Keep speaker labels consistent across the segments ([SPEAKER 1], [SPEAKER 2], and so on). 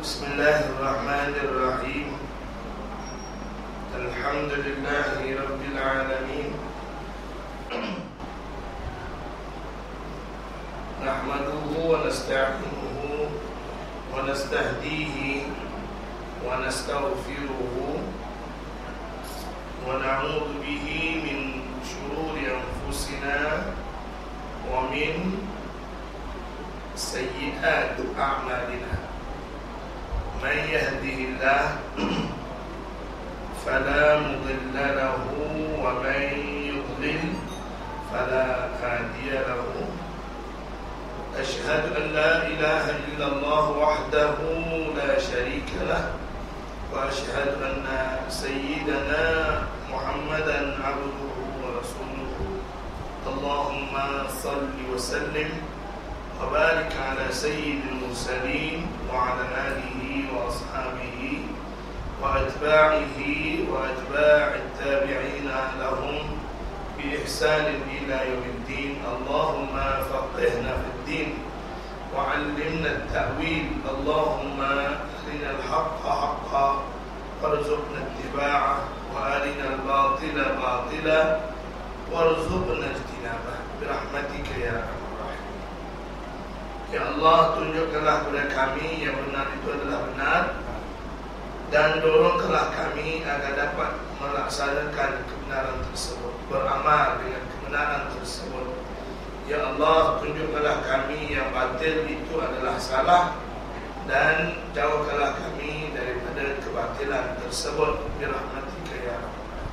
[SPEAKER 1] Bismillahirrahmanirrahim. Alhamdulillahi Rabbil Alamin. Nahmaduhu wa nasta'inuhu wa nastahdihi wa nastaghfiruhu wa na'udzu bihi min shururi anfusina wa min sayyi'ati a'malina. Man yahdihillahu fala mudilla lahu wa man yudlil fala hadiya lahu. Asyhadu an la ilaha illallah wahdahu la syarika lah wa asyhadu anna sayyidana Muhammadan abduhu wa rasuluhu. Allahumma salli wa sallim wa barik ala sayyidil mursalin wa ala alihi wa ashabihi wa atba'ihi wa atba'it tabi'ina lahum bi ihsanin ila yaumiddin. Allahumma faqihna fid din wa 'allimna at-ta'wil. Allahumma arina al-haqqa haqqan warzuqna ittiba'ah wa arina al-batila batila warzuqna ijtinabah bi rahmatika ya arhamar rahimin. Ya Allah, tunjukkanlah kepada kami yang benar itu adalah benar, dan dorongkanlah kami agar dapat melaksanakan kebenaran tersebut, beramal dengan kebenaran tersebut. Ya Allah, tunjukkanlah kami yang batil itu adalah salah, dan jauhkanlah kami daripada kebatilan tersebut bi rahmatika ya Rabbana.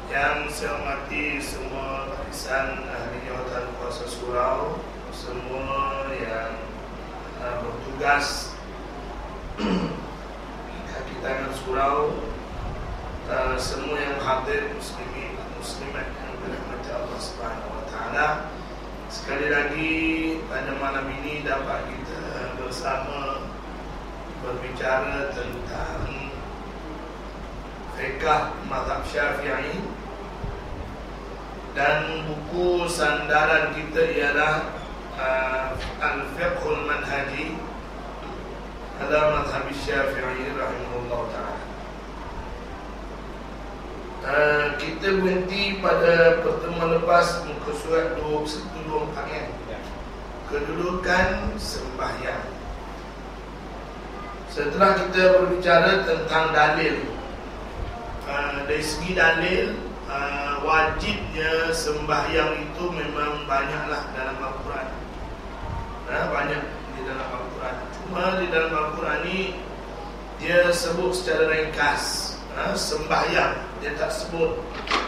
[SPEAKER 1] Yang saya hormati semua barisan ahli jawatan kuasa surau, semua yang bertugas kaki tangan surau, semua yang hadir, muslimin dan muslimat yang dirahmati Allah Subhanahu wa taala. Sekali lagi pada malam ini dapat kita bersama berbicara tentang fiqh mazhab Syafi'i, dan buku sandaran kita ialah Al-Fiqhul Manhaji ala Mazhab Syafi'i rahimahullah ta'ala. Kita berhenti pada pertemuan lepas muka surat 2124 kan? Kedudukan sembahyang. Setelah kita berbicara tentang dalil, dari segi dalil, wajibnya sembahyang itu memang banyaklah dalam Al-Quran. Banyak di dalam Al-Quran. Cuma di dalam Al-Quran ni dia sebut secara ringkas sembahyang. Dia tak sebut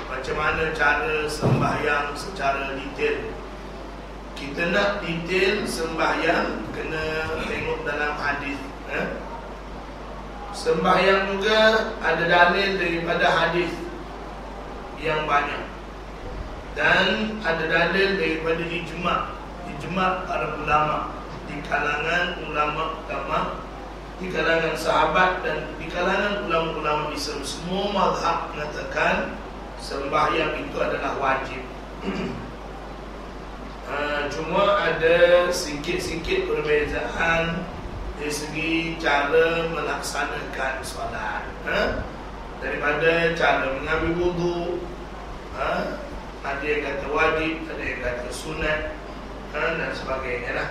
[SPEAKER 1] macam mana cara sembahyang secara detail. Kita nak detail sembahyang, kena tengok dalam hadis. Sembahyang juga ada dalil daripada hadis yang banyak, dan ada dalil daripada ijma' para ulama, di kalangan ulama, di kalangan sahabat, dan di kalangan ulama-ulama Islam. Semua mazhab mengatakan sembahyang itu adalah wajib. Cuma ada sikit-sikit perbezaan dari segi cara melaksanakan solat, daripada cara mengambil wudu. Ada yang kata wajib, ada yang kata sunat, dan sebagainya lah.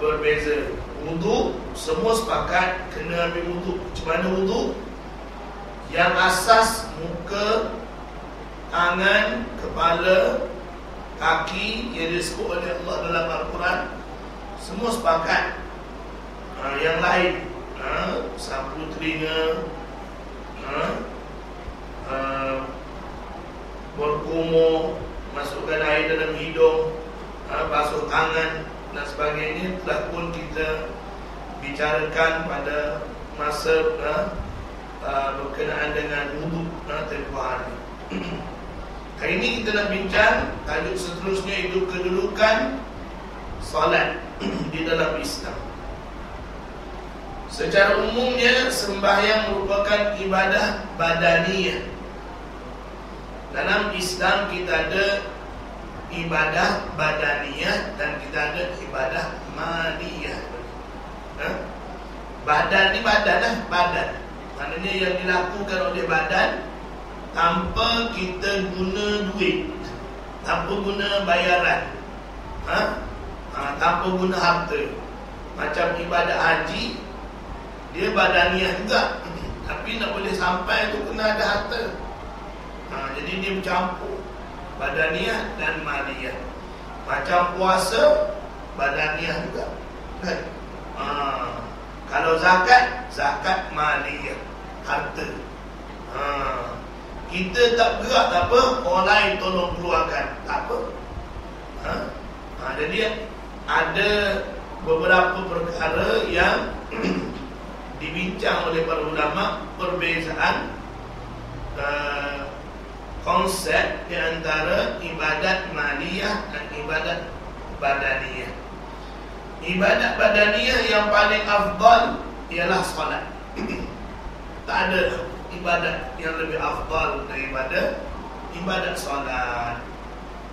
[SPEAKER 1] Berbeza. Wudu, semua sepakat kena ambil wudu. Macam mana wudu? Yang asas muka, tangan, kepala, kaki yang disebut oleh Allah dalam Al-Quran, semua sepakat. Yang lain, sapu telinga, berkumur, masukkan air dalam hidung, basuh tangan dan sebagainya, telah pun kita bicarakan pada masa berkenaan dengan wudu tempoh hari. Hari ini kita nak bincang tajuk seterusnya, itu kedudukan solat di dalam Islam. Secara umumnya sembahyang merupakan ibadah badaniyah. Dalam Islam kita ada ibadah badaniyah dan kita ada ibadah maliyah. Badan ni badan lah, badan. Maknanya yang dilakukan oleh badan tanpa kita guna duit, tanpa guna bayaran, tanpa guna harta. Macam ibadat haji, dia badaniah juga, tapi nak boleh sampai tu kena ada harta. Jadi dia bercampur badaniah dan maliyah. Macam puasa, badaniah juga kan? Kalau zakat, zakat maliyah, harta. Kita tak gerak tak apa, orang lain tolong keluarkan, tak apa. Jadi ada beberapa perkara yang dibincang oleh para ulama, perbezaan konsep di antara ibadat maliyah dan ibadat badaniyah. Ibadat badaniyah yang paling afdal ialah solat. Tak ada ibadat yang lebih afdal daripada ibadat solat.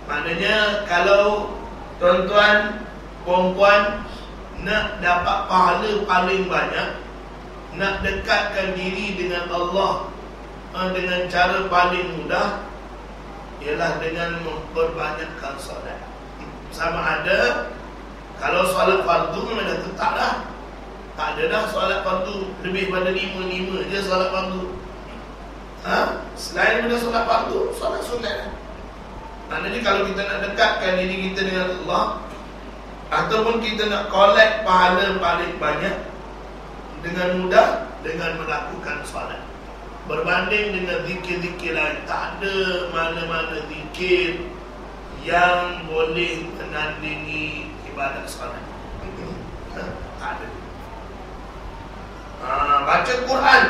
[SPEAKER 1] Maknanya kalau tuan-tuan, perempuan nak dapat pahala paling banyak, nak dekatkan diri dengan Allah dengan cara paling mudah, ialah dengan memperbanyakkan solat. Sama ada kalau solat fardu memang dah tetap dah, tak ada dah solat fardu lebih pada 5 je solat fardu. Selain daripada solat fardu, solat sunat. Maknanya kalau kita nak dekatkan diri kita dengan Allah, ataupun kita nak collect pahala paling banyak, dengan mudah dengan melakukan solat. Berbanding dengan zikir-zikir lain, tak ada mana-mana zikir yang boleh menandingi ibadat solat. Tak ada. Baca Quran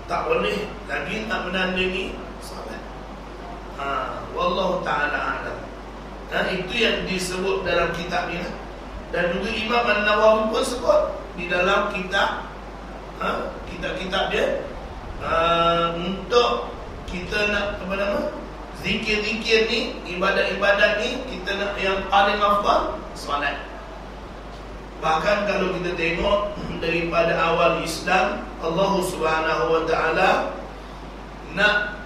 [SPEAKER 1] tak boleh lagi nak menandingi solat. Wallahu ta'ala a'lam. Itu yang disebut dalam kitab ni. Dan juga Imam An-Nawawi pun sebut di dalam kitab kitab-kitab dia, untuk kita nak zikir-zikir ni, ibadat-ibadat ni, kita nak yang paling afdal solat. Bahkan kalau kita tengok daripada awal Islam, Allah Subhanahu wa taala nak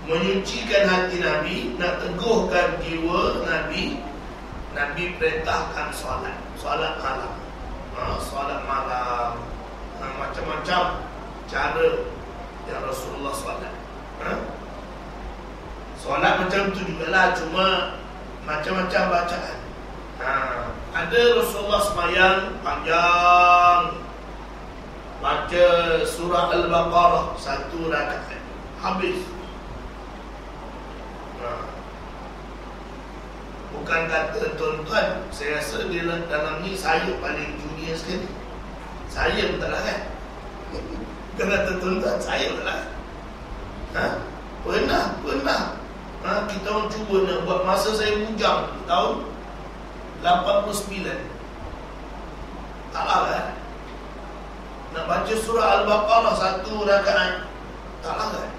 [SPEAKER 1] menyucikan hati Nabi, nak teguhkan jiwa Nabi, Nabi perintahkan solat malam. Solat malam, macam-macam cara yang Rasulullah solat. Solat macam tu jugalah, cuma macam-macam bacaan. Ada Rasulullah sembahyang panjang, baca surah Al-Baqarah 1 rakaat habis. Bukan kata tuan-tuan, saya rasa di dalam ni saya paling junior sekali. Saya pun tak larat. Bukan kata tuan-tuan, saya pun tak larat. Pernah kita orang cuba nak buat masa saya bujang tahun 89. Tak larat. Nak baca surah Al-Baqarah 1 rakaat, tak larat.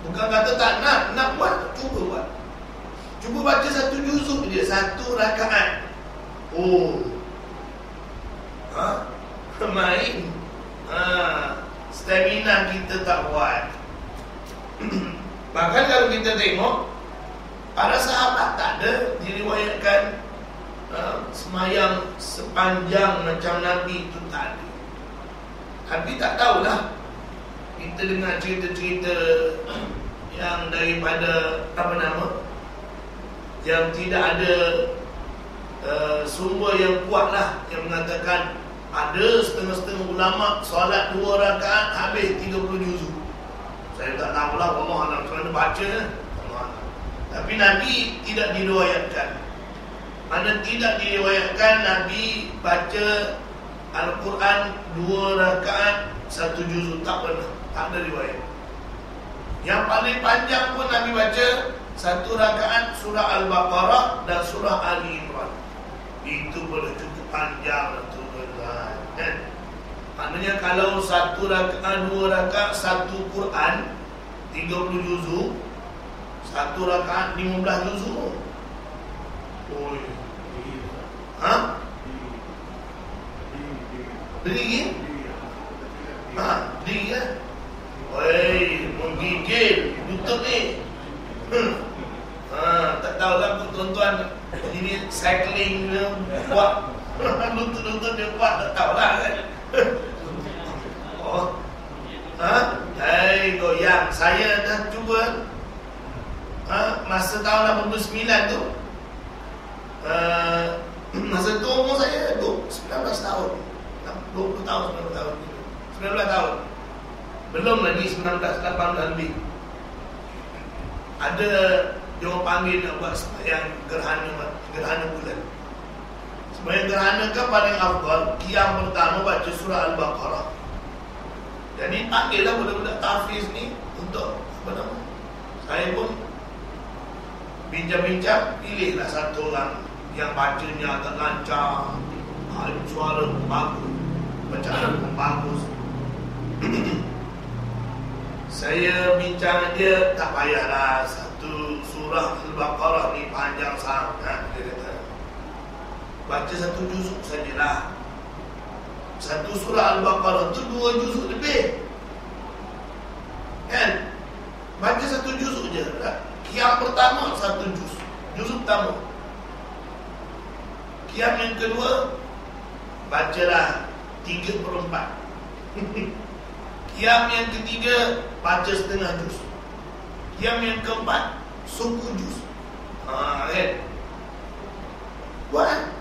[SPEAKER 1] Bukan kata tak nak buat, cuba buat. Cuba baca 1 juzuk dia, 1 rakaat. Main. Stamina kita tak buat. Bahkan kalau kita tengok, para sahabat tak ada diriwayatkan semayang sepanjang macam Nabi itu, tak ada. Tapi tak tahulah, kita dengar cerita-cerita yang daripada yang tidak ada sumber yang kuat lah, yang mengatakan ada setengah-setengah ulama solat 2 rakaat habis 30 juzuk. Saya tak tahulah, Allah alam macam mana baca. Tapi Nabi tidak diriwayatkan. Mana tidak diriwayatkan Nabi baca Al-Quran 2 rakaat 1 juzuk, tak pernah, tak ada riwayat. Yang paling panjang pun Nabi baca 1 rakaat surah Al-Baqarah dan surah Ali Imran. Itu boleh cukup panjang tu kan? Maknanya kalau 1 rakaat, 2 rakaat, 1 Quran 30 juzuk, 1 rakaat 15 juzuk. Oh, ha? Berdiri? Berdiri lah. Oi, menggigil lutut ni. Tak tahu lah tuan-tuan, ini cycling dia kuat. Lutut dia kuat, tak tahu lah kan. Oh. Goyang. Saya dah cuba masa tahun 89 tu. Masa tu umur saya 19 tahun. 20 tahun, 19 tahun. 19 tahun. Belum lagi 19, 18 lebih. Ada dia orang panggil nak buat sembahyang gerhana bulan. Sembahyang gerhana kan paling afdal, qiyam pertama baca surah Al-Baqarah. Jadi panggillah budak-budak tahfiz ni untuk apa nama? Saya pun bincang-bincang, pilihlah satu orang yang bacanya agak lancar, suara pun bagus, bacaan pun bagus. Saya bincang dia, tak payahlah satu surah Al-Baqarah ni panjang sangat, dia kata. Baca satu juzuk sajalah. Satu surah Al-Baqarah tu 2 juzuk lebih. Kan? Baca satu juzuk je. Qiyam pertama 1 juzuk pertama. Qiyam yang kedua bacalah 3/4. Qiyam yang ketiga baca setengah juz. Qiyam yang keempat suku juz. Kan? Buat.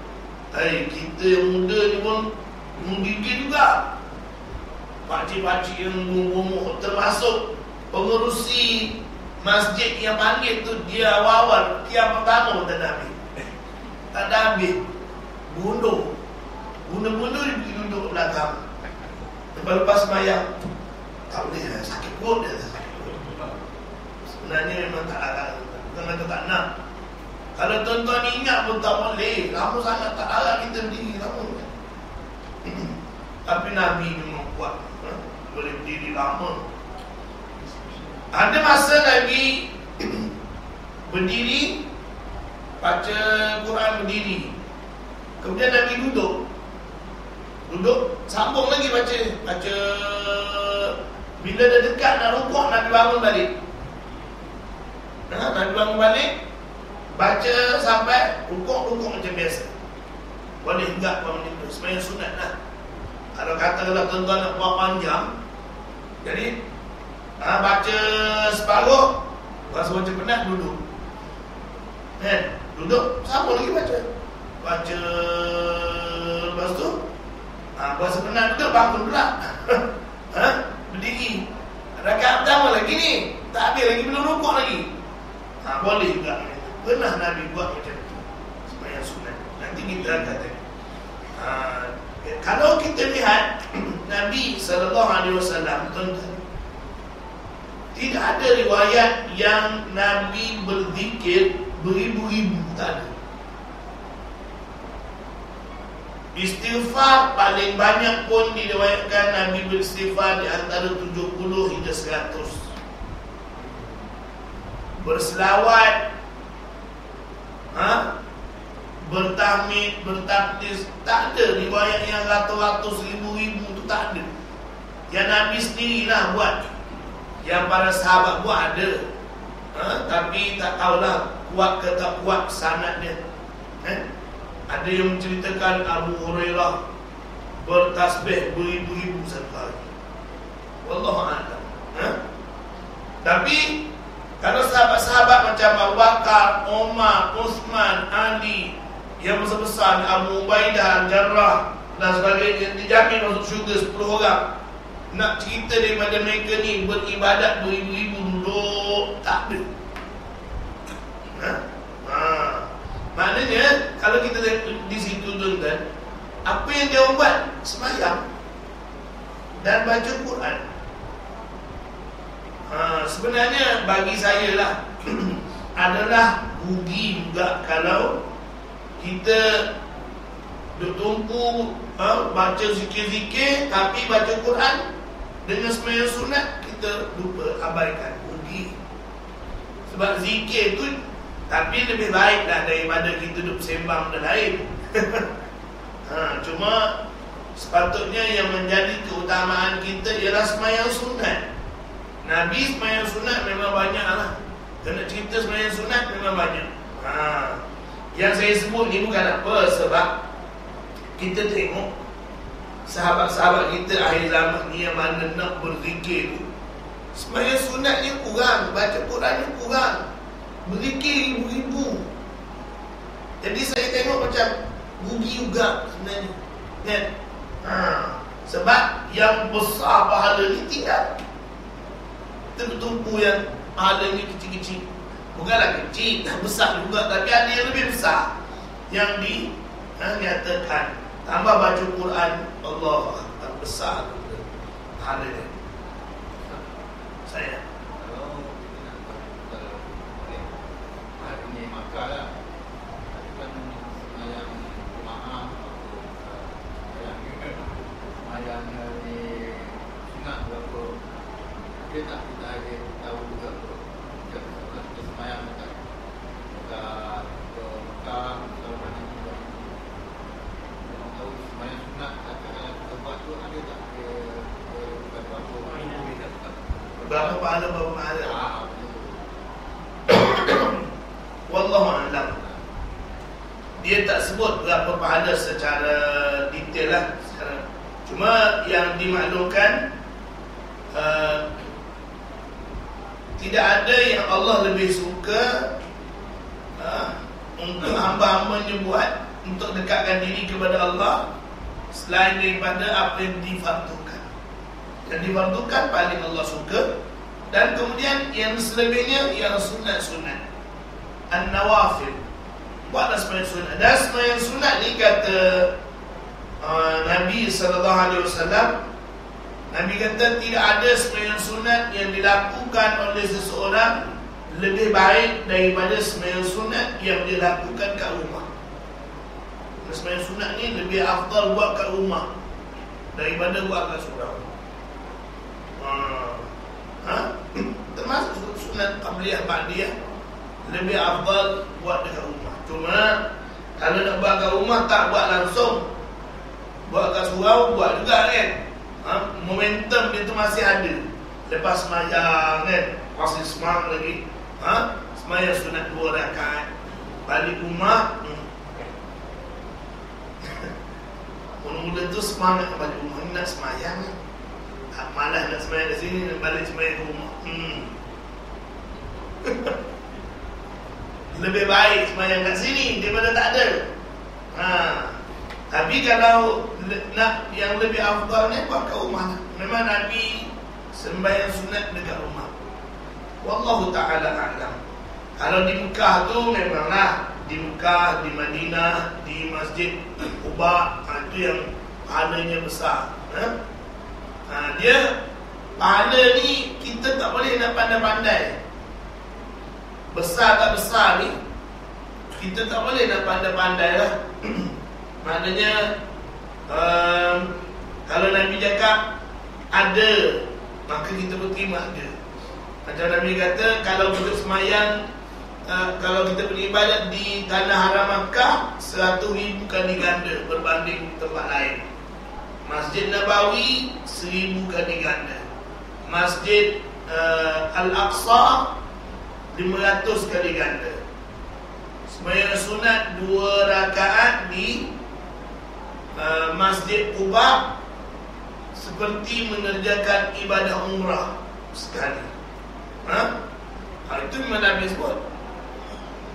[SPEAKER 1] Kita yang muda ni pun menggigil juga. Pakcik-pakcik yang umur termasuk pengerusi masjid yang panggil tu, dia awal-awal qiyam pertama pun tak ada habis. Tak ada habis. Bundur dia pergi duduk belakang. Lepas sembahyang, tak boleh lah, sakit perut dia. Sebenarnya memang tak larang, bukan kata tak nak. Kalau tuan-tuan ingat pun tak boleh. Lama sangat tak larang kita berdiri lama. Tapi Nabi memang kuat, boleh berdiri lama. Ada masa Nabi berdiri, baca Quran berdiri. Kemudian Nabi duduk, sambung lagi baca. Bila dah dekat nak rukuk, Nabi bangun balik. Nabi bangun balik, baca sampai rukuk macam biasa. Boleh enggak macam tu, sembahyang sunat lah. Kalau katakanlah tuan-tuan nak buat panjang, jadi baca separuh, rasa macam penat, duduk. Duduk, sambung lagi baca. Lepas tu rasa penat duduk, bangun pula. Berdiri. Rakaat pertama lagi ni, tak habis lagi, belum rukuk lagi. Boleh juga. Pernah Nabi buat macam tu, sembahyang sunat. Nanti kita akan tengok. Kalau kita lihat Nabi SAW, tuan-tuan, tidak ada riwayat yang Nabi berzikir beribu-ribu, tak ada. Istighfar paling banyak pun diriwayatkan Nabi beristighfar di antara 70 hingga 100. Berselawat, bertahmid, bertakdis, tak ada riwayat yang ratus-ratus, ribu-ribu tu tak ada. Yang Nabi sendirilah buat. Yang para sahabat buat ada. Tapi tak tahulah kuat ke tak kuat sanad dia. Ada yang menceritakan Abu Hurairah bertasbih beribu-ribu satu hari. Wallahu a'lam. Tapi kalau sahabat-sahabat macam Abu Bakar, Umar, Uthman, Ali, yang besar-besar, Abu Ubaidah, Jarrah dan sebagainya, dijamin masuk syurga 10 orang. Nak cerita daripada mereka ni beribadat beribu-ribu duduk, tak ada. Maknanya kalau kita di situ tuan-tuan, apa yang dia buat? Sembahyang dan baca Quran. Sebenarnya bagi saya lah adalah rugi juga kalau kita duk tumpu baca zikir-zikir, tapi baca Quran dengan sembahyang sunat kita lupa, abaikan, rugi. Sebab zikir tu Tapi lebih baiklah daripada kita duduk sembang benda lain. Cuma sepatutnya yang menjadi keutamaan kita ialah sembahyang sunat. Nabi sembahyang sunat memang banyak lah. Kena cerita sembahyang sunat memang banyak. Yang saya sebut ni bukan apa, sebab kita tengok sahabat-sahabat kita akhir zaman ni yang mana nak berzikir tu, sembahyang sunat ni kurang, baca Quran ni kurang, berzikir ribu-ribu. Jadi saya tengok macam rugi juga sebenarnya, kan? Sebab yang besar pahala ni tinggal. Tertumpu yang pahala ni kecil-kecil. Bukanlah kecil, dah besar juga, tapi ada yang lebih besar yang dinyatakan. Tambah baca Quran, Allah Akbar, besar pahala dia. Saya
[SPEAKER 2] kalau hari ni Makkah lah, kan yang jemaah yang di sunat berapa, dia tak kita ada tahu juga kita semayang dekat Makkah kalau mana kita tahu semayang sunat kalau kita buat tu ada tak
[SPEAKER 1] berapa pahala. Wallahu a'lam. Dia tak sebut berapa pahala secara detail lah. Cuma yang dimaklumkan, tidak ada yang Allah lebih suka untuk hamba-hambanya buat untuk dekatkan diri kepada Allah selain daripada apa yang difardukan. Yang difardukan paling Allah suka. Dan kemudian yang selebihnya ialah sunat-sunat, an-nawafil. Buatlah sembahyang sunat. Dan sembahyang sunat ni kata Nabi SAW, Nabi kata tidak ada sembahyang sunat yang dilakukan oleh seseorang lebih baik daripada sembahyang sunat yang dilakukan kat rumah. Sembahyang sunat ni lebih afdal buat kat rumah daripada buat kat surau. Termasuk sunat qabliyah ba'diyah lebih afdal buat dekat rumah. Cuma kalau nak buat kat rumah tak buat langsung, buat kat surau buat juga kan. Momentum dia tu masih ada. Lepas sembahyang kan, masih semangat lagi. Sembahyang sunat 2 rakaat, balik rumah. Mula-mula tu semangat balik rumah, ni nak sembahyang kan. Malas nak sembahyang di sini, nak balik sembahyang ke rumah. Lebih baik sembahyang kat sini daripada tak ada. Tapi kalau nak yang lebih afdal ni, buat kat rumah. Memang Nabi sembahyang sunat dekat rumah. Wallahu ta'ala a'lam. Kalau di Mekah tu memanglah, di Mekah, di Madinah, di Masjid Quba, itu yang pahalanya besar. Dia pahala ni kita tak boleh nak pandai-pandai. Besar tak besar ni kita tak boleh nak pandai-pandai lah. Maknanya kalau Nabi cakap ada, maka kita berterima ada. Macam Nabi kata, kalau kita semayang, kalau kita beribadat di tanah haram Makkah 100,000 kali ganda berbanding tempat lain. Masjid Nabawi 1000 kali ganda. Masjid Al-Aqsa 500 kali ganda. Sembahyang sunat 2 rakaat di Masjid Quba seperti mengerjakan ibadah umrah sekali. Itu memang Nabi sebut.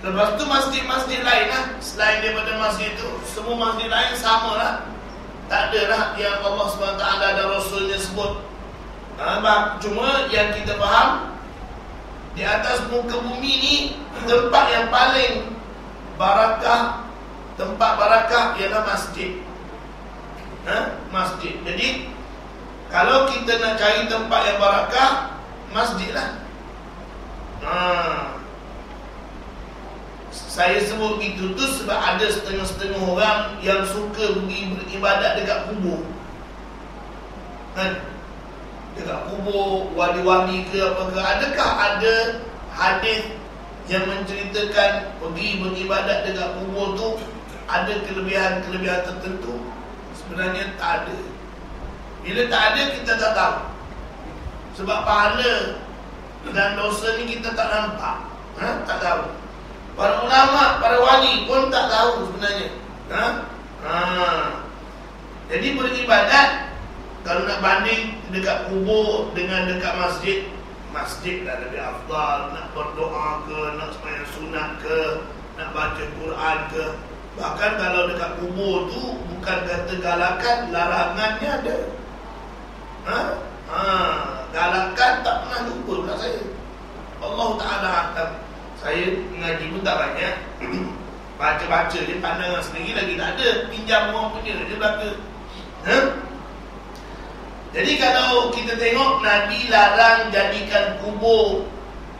[SPEAKER 1] Lepas tu masjid-masjid lain lah, selain daripada masjid itu, semua masjid lain sama lah. Tak ada lah yang Allah SWT dan Rasulnya sebut. Cuma yang kita faham, di atas muka bumi ni, tempat yang paling barakah, tempat barakah ialah masjid. Masjid. Jadi kalau kita nak cari tempat yang barakah, masjid lah. Saya sebut gitu tu sebab ada setengah-setengah orang yang suka pergi beribadat dekat kubur. Dekat kubur, wali-wali ke apa ke. Adakah ada hadis yang menceritakan pergi beribadat dekat kubur tu ada kelebihan-kelebihan tertentu? Sebenarnya tak ada. Bila tak ada, kita tak tahu. Sebab pahala dan dosa ni kita tak nampak, tak tahu. Para ulama, para wali pun tak tahu sebenarnya. Jadi beribadat, kalau nak banding dekat kubur dengan dekat masjid, masjid dah lebih afdal. Nak berdoa ke, nak sembahyang sunat ke, nak baca Quran ke. Bahkan kalau dekat kubur tu, bukan kata galakan, larangannya ada. Galakan tak pernah lupa pula saya. Allah Ta'ala akan. Saya mengaji pun tak banyak. Baca-baca je, pandangan sendiri lagi tak ada. Pinjam orang punya je belaka. Jadi kalau kita tengok, Nabi larang jadikan kubur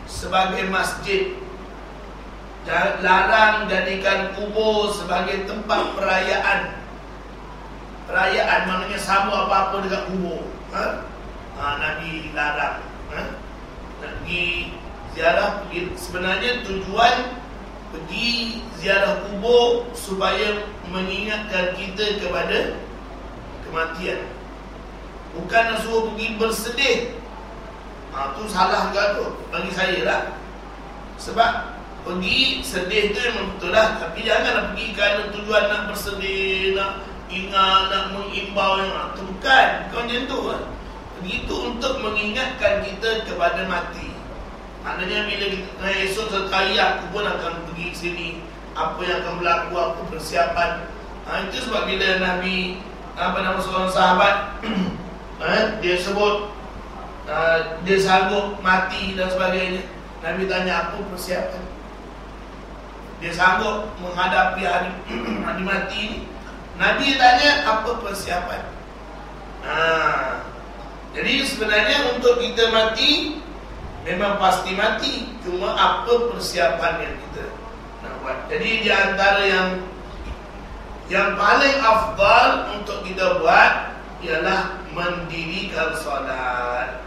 [SPEAKER 1] sebagai masjid, larang jadikan kubur sebagai tempat perayaan. Perayaan maknanya sambut apa-apa dekat kubur. Nabi larang. Nak pergi ziarah, sebenarnya tujuan pergi ziarah kubur supaya mengingatkan kita kepada kematian. Bukan nak suruh pergi bersedih. Tu salah juga tu bagi saya lah. Sebab pergi sedih tu memang betul lah, tapi janganlah pergi kerana tujuan nak bersedih, nak ingat, nak mengimbau yang tu bukan macam tu lah. Begitu untuk mengingatkan kita kepada mati. Maknanya bila kita esok sekali aku pun akan pergi ke sini, apa yang akan berlaku, apa persiapan. Itu sebab bila Nabi nama seorang sahabat dia sebut dia sanggup mati dan sebagainya, Nabi tanya apa persiapan. Dia sanggup menghadapi hari mati ni, Nabi tanya apa persiapan. Jadi sebenarnya untuk kita mati memang pasti mati, cuma apa persiapan yang kita nak buat. Jadi di antara yang paling afdal untuk kita buat ialah mendirikan solat.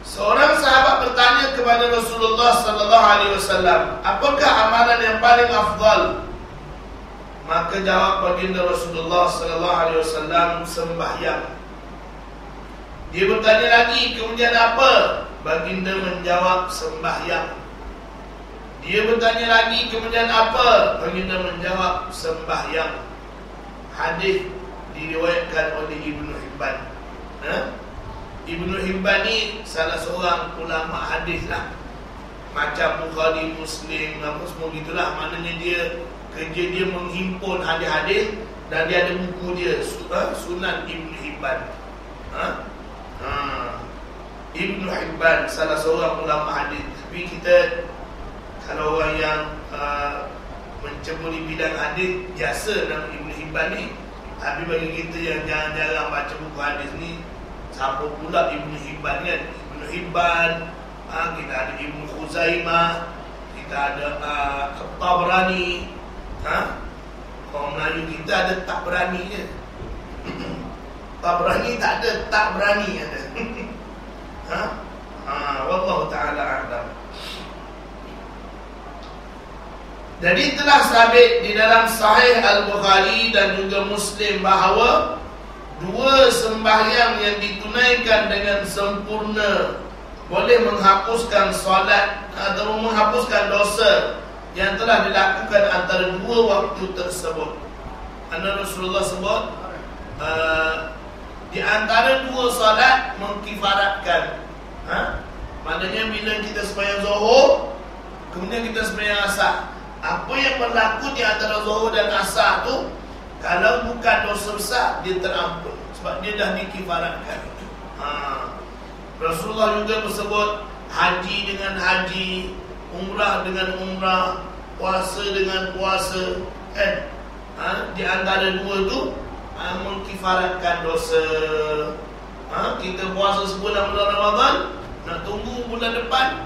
[SPEAKER 1] Seorang sahabat bertanya kepada Rasulullah sallallahu alaihi wasallam, apakah amalan yang paling afdal? Maka jawab baginda Rasulullah sallallahu alaihi wasallam, sembahyang. Dia bertanya lagi, kemudian apa? Baginda menjawab, sembahyang. Dia bertanya lagi, kemudian apa? Baginda menjawab, sembahyang. Hadis diriwayatkan oleh Ibnu Hibban. Ibnu Hibban ni salah seorang ulama hadis lah, macam Bukhari, Muslim, apa semua gitulah. Maknanya dia kerja dia menghimpun hadis-hadis, dan dia ada buku dia, Sunan Ibnu Hibban. Ibnu Hibban salah seorang ulama hadis. Tapi kita kalau orang yang menceburi bidang hadis, biasa nama Ibnu Hibban ni. Tapi bagi kita yang jarang-jarang baca buku hadis ni, siapa pula Ibnu Hibban kan? Ibnu Hibban, kita ada Ibnu Khuzaimah, kita ada Tabrani. Orang Melayu kita ada tak berani je. Tabrani tak ada, tak berani ada. Wallahu ta'ala a'lam. Jadi telah sabit di dalam Sahih Al-Bukhari dan juga Muslim bahawa dua sembahyang yang ditunaikan dengan sempurna boleh menghapuskan solat atau menghapuskan dosa yang telah dilakukan antara dua waktu tersebut. Karena Rasulullah sebut di antara dua solat mengkifaratkan. Maknanya bila kita sembahyang Zuhur, kemudian kita sembahyang Asar, apa yang berlaku di antara Zuhur dan Asar tu, kalau bukan dosa besar, dia terampun sebab dia dah dikifaratkan. Rasulullah juga bersebut haji dengan haji, umrah dengan umrah, puasa dengan puasa, kan? Di antara dua tu mengkifaratkan dosa. Kita puasa sebulan bulan Ramadan, nak tunggu bulan depan,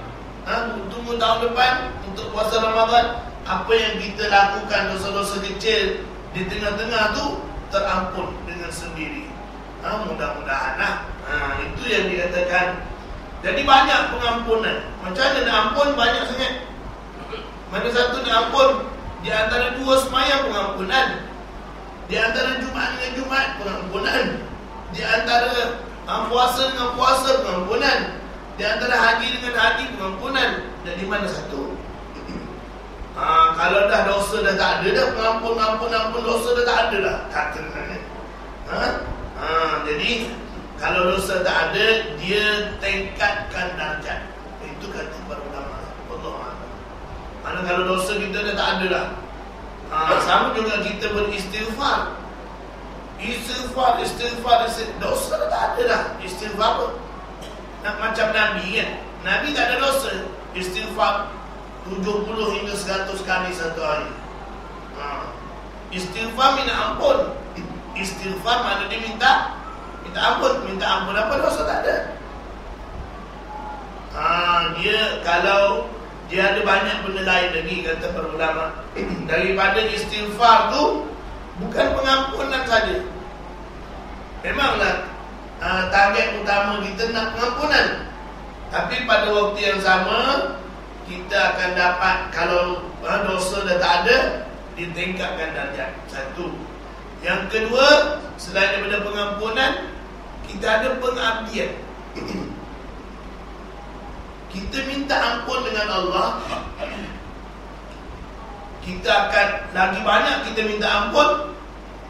[SPEAKER 1] tunggu tahun depan untuk puasa Ramadan. Apa yang kita lakukan dosa-dosa kecil di tengah-tengah tu terampun dengan sendiri. Mudah-mudahan lah. Itu yang dikatakan Jadi banyak pengampunan. Macam mana nak ampun? Banyak sangat. Mana satu nak ampun? Di antara dua sembahyang pengampunan, di antara Jumaat dengan Jumaat pengampunan, di antara puasa dengan puasa pengampunan, di antara haji dengan haji pengampunan. Dan di mana satu? Kalau dah dosa dah tak ada dah, pengampun dosa dah tak ada dah, katakan. Jadi kalau dosa tak ada, dia tingkatkan darjat. Itu kata para ulama. Allah. Mana kalau dosa kita dah tak ada dah. Sama juga kita beristighfar. Istighfar. Dosa dah tak ada dah. Istighfar apa? Nak macam Nabi kan? Nabi tak ada dosa. Istighfar 70 hingga 100 kali satu hari. Istighfar minta ampun. Istighfar mana dia minta ampun. Minta ampun apa? Dosa tak ada. Dia kalau dia ada banyak benda lain lagi, kata para ulama. Daripada istighfar tu bukan pengampunan saja. Memanglah target utama kita nak pengampunan, tapi pada waktu yang sama kita akan dapat, kalau dosa dah tak ada, ditingkatkan darjat. Satu. Yang kedua, selain daripada pengampunan, kita ada pengabdian. Kita minta ampun dengan Allah, kita akan lagi banyak kita minta ampun,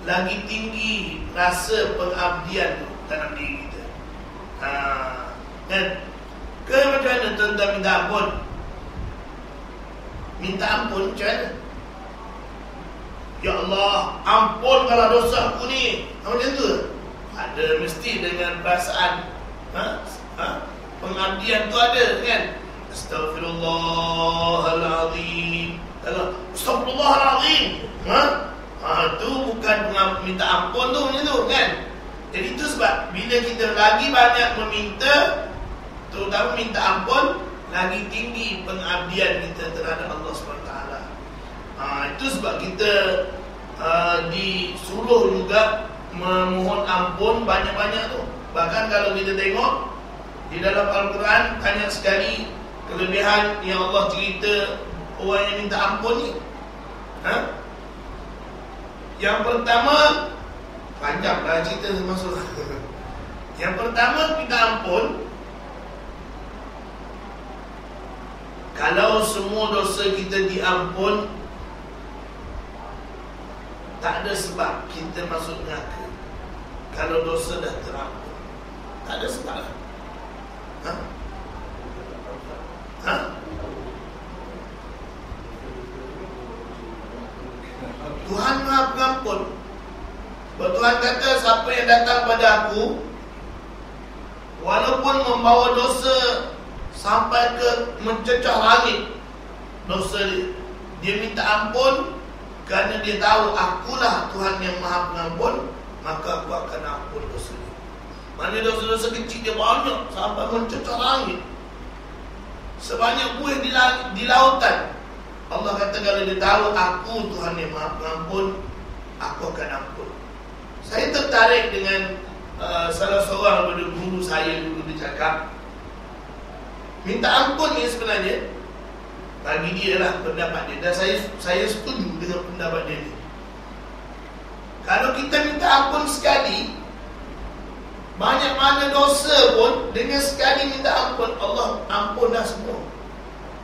[SPEAKER 1] lagi tinggi rasa pengabdian dalam diri kita. Dan macam mana tuan-tuan minta ampun? Minta ampun macam mana? Ya Allah, ampunkanlah dosa aku ni. Macam tu. Ada mesti dengan perasaan pengabdian tu ada kan? Astaghfirullahalazim. Astaghfirullahalazim. Tu bukan minta ampun tu macam tu kan? Jadi itu sebab bila kita lagi banyak meminta, terutama minta ampun, lagi tinggi pengabdian kita terhadap Allah SWT. Itu sebab kita disuruh juga memohon ampun banyak-banyak tu. Bahkan kalau kita tengok di dalam Al-Quran, banyak sekali kelebihan yang Allah cerita orang yang minta ampun ni. Yang pertama, panjanglah cerita masuk. Yang pertama, minta ampun. Kalau semua dosa kita diampun, tak ada sebab kita masuk neraka. Kalau dosa dah terampun, tak ada sebab. Tuhan Maha Pengampun. Tuhan kata, siapa yang datang pada aku, walaupun membawa dosa sampai ke mencecah langit dosa dia minta ampun, kerana dia tahu akulah Tuhan yang Maha Pengampun, maka aku akan ampun dosa dia. Mana dosa-dosa kecil dia banyak sampai mencecah langit, sebanyak buih di lautan. Allah kata kalau dia tahu aku Tuhan yang Maha Pengampun, aku akan ampun. Saya tertarik dengan salah seorang daripada guru saya dulu, dia cakap, minta ampun ni sebenarnya bagi dia lah pendapat dia, dan saya setuju dengan pendapat dia ni. Kalau kita minta ampun sekali, banyak mana dosa pun, dengan sekali minta ampun, Allah ampun dah semua.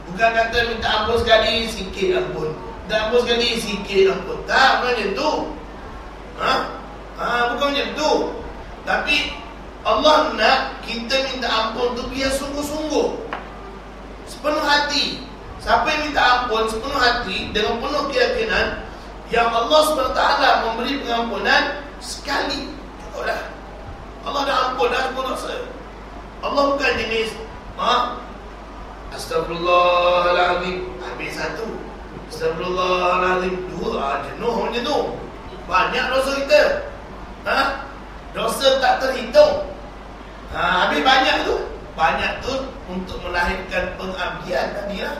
[SPEAKER 1] Bukan kata minta ampun sekali, sikit ampun, minta ampun sekali, sikit ampun. Tak, bukan macam tu. Bukan macam tu. Tapi Allah nak kita minta ampun tu biar sungguh-sungguh, sepenuh hati. Siapa yang minta ampun sepenuh hati, dengan penuh keyakinan yang Allah SWT memberi pengampunan sekali, cukup dah. Allah dah ampun dah semua dosa. Allah bukan jenis Astagfirullahaladzim, habis satu, Astagfirullahaladzim, dua, jenuh macam tu. Banyak dosa kita, dosa tak terhitung. Habis banyak tu untuk melahirkan pengabdian tadi lah.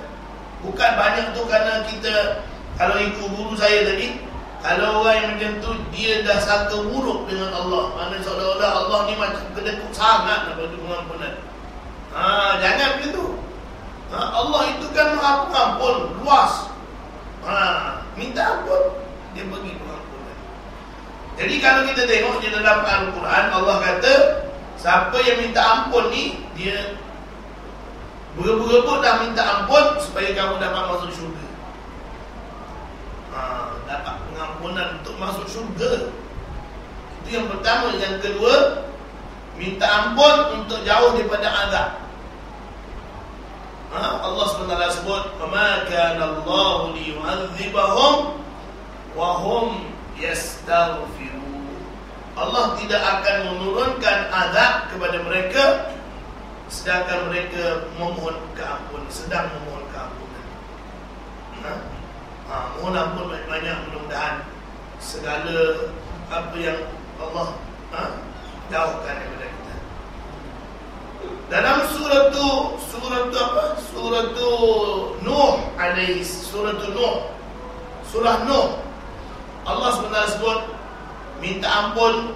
[SPEAKER 1] Bukan banyak tu kerana kita, kalau ikut guru saya tadi, kalau orang yang macam tu, dia dah sangka buruk dengan Allah. Mana seolah-olah Allah ni macam kedekut sangat daripada pengampunan. Jangan begitu. Allah itu kan Maha Pengampun, luas. Minta ampun, dia bagi pengampunan. Jadi kalau kita tengok di dalam Al-Quran, Allah kata siapa yang minta ampun ni, dia berebut-rebut dah minta ampun supaya kamu dapat masuk syurga. Dapat pengampunan untuk masuk syurga. Itu yang pertama. Yang kedua, minta ampun untuk jauh daripada azab. Allah SWT sebut, "Ma kana Allahu liyu'adzibahum wa hum yastaghfirun." Allah tidak akan menurunkan azab kepada mereka sedangkan mereka memohon keampunan, sedang memohon keampunan. Mohon ampun banyak-banyak, mudah-mudahan segala apa yang Allah jauhkan daripada kita. Dalam surah Nuh alaihi, surah Nuh, Allah SWT sebut minta ampun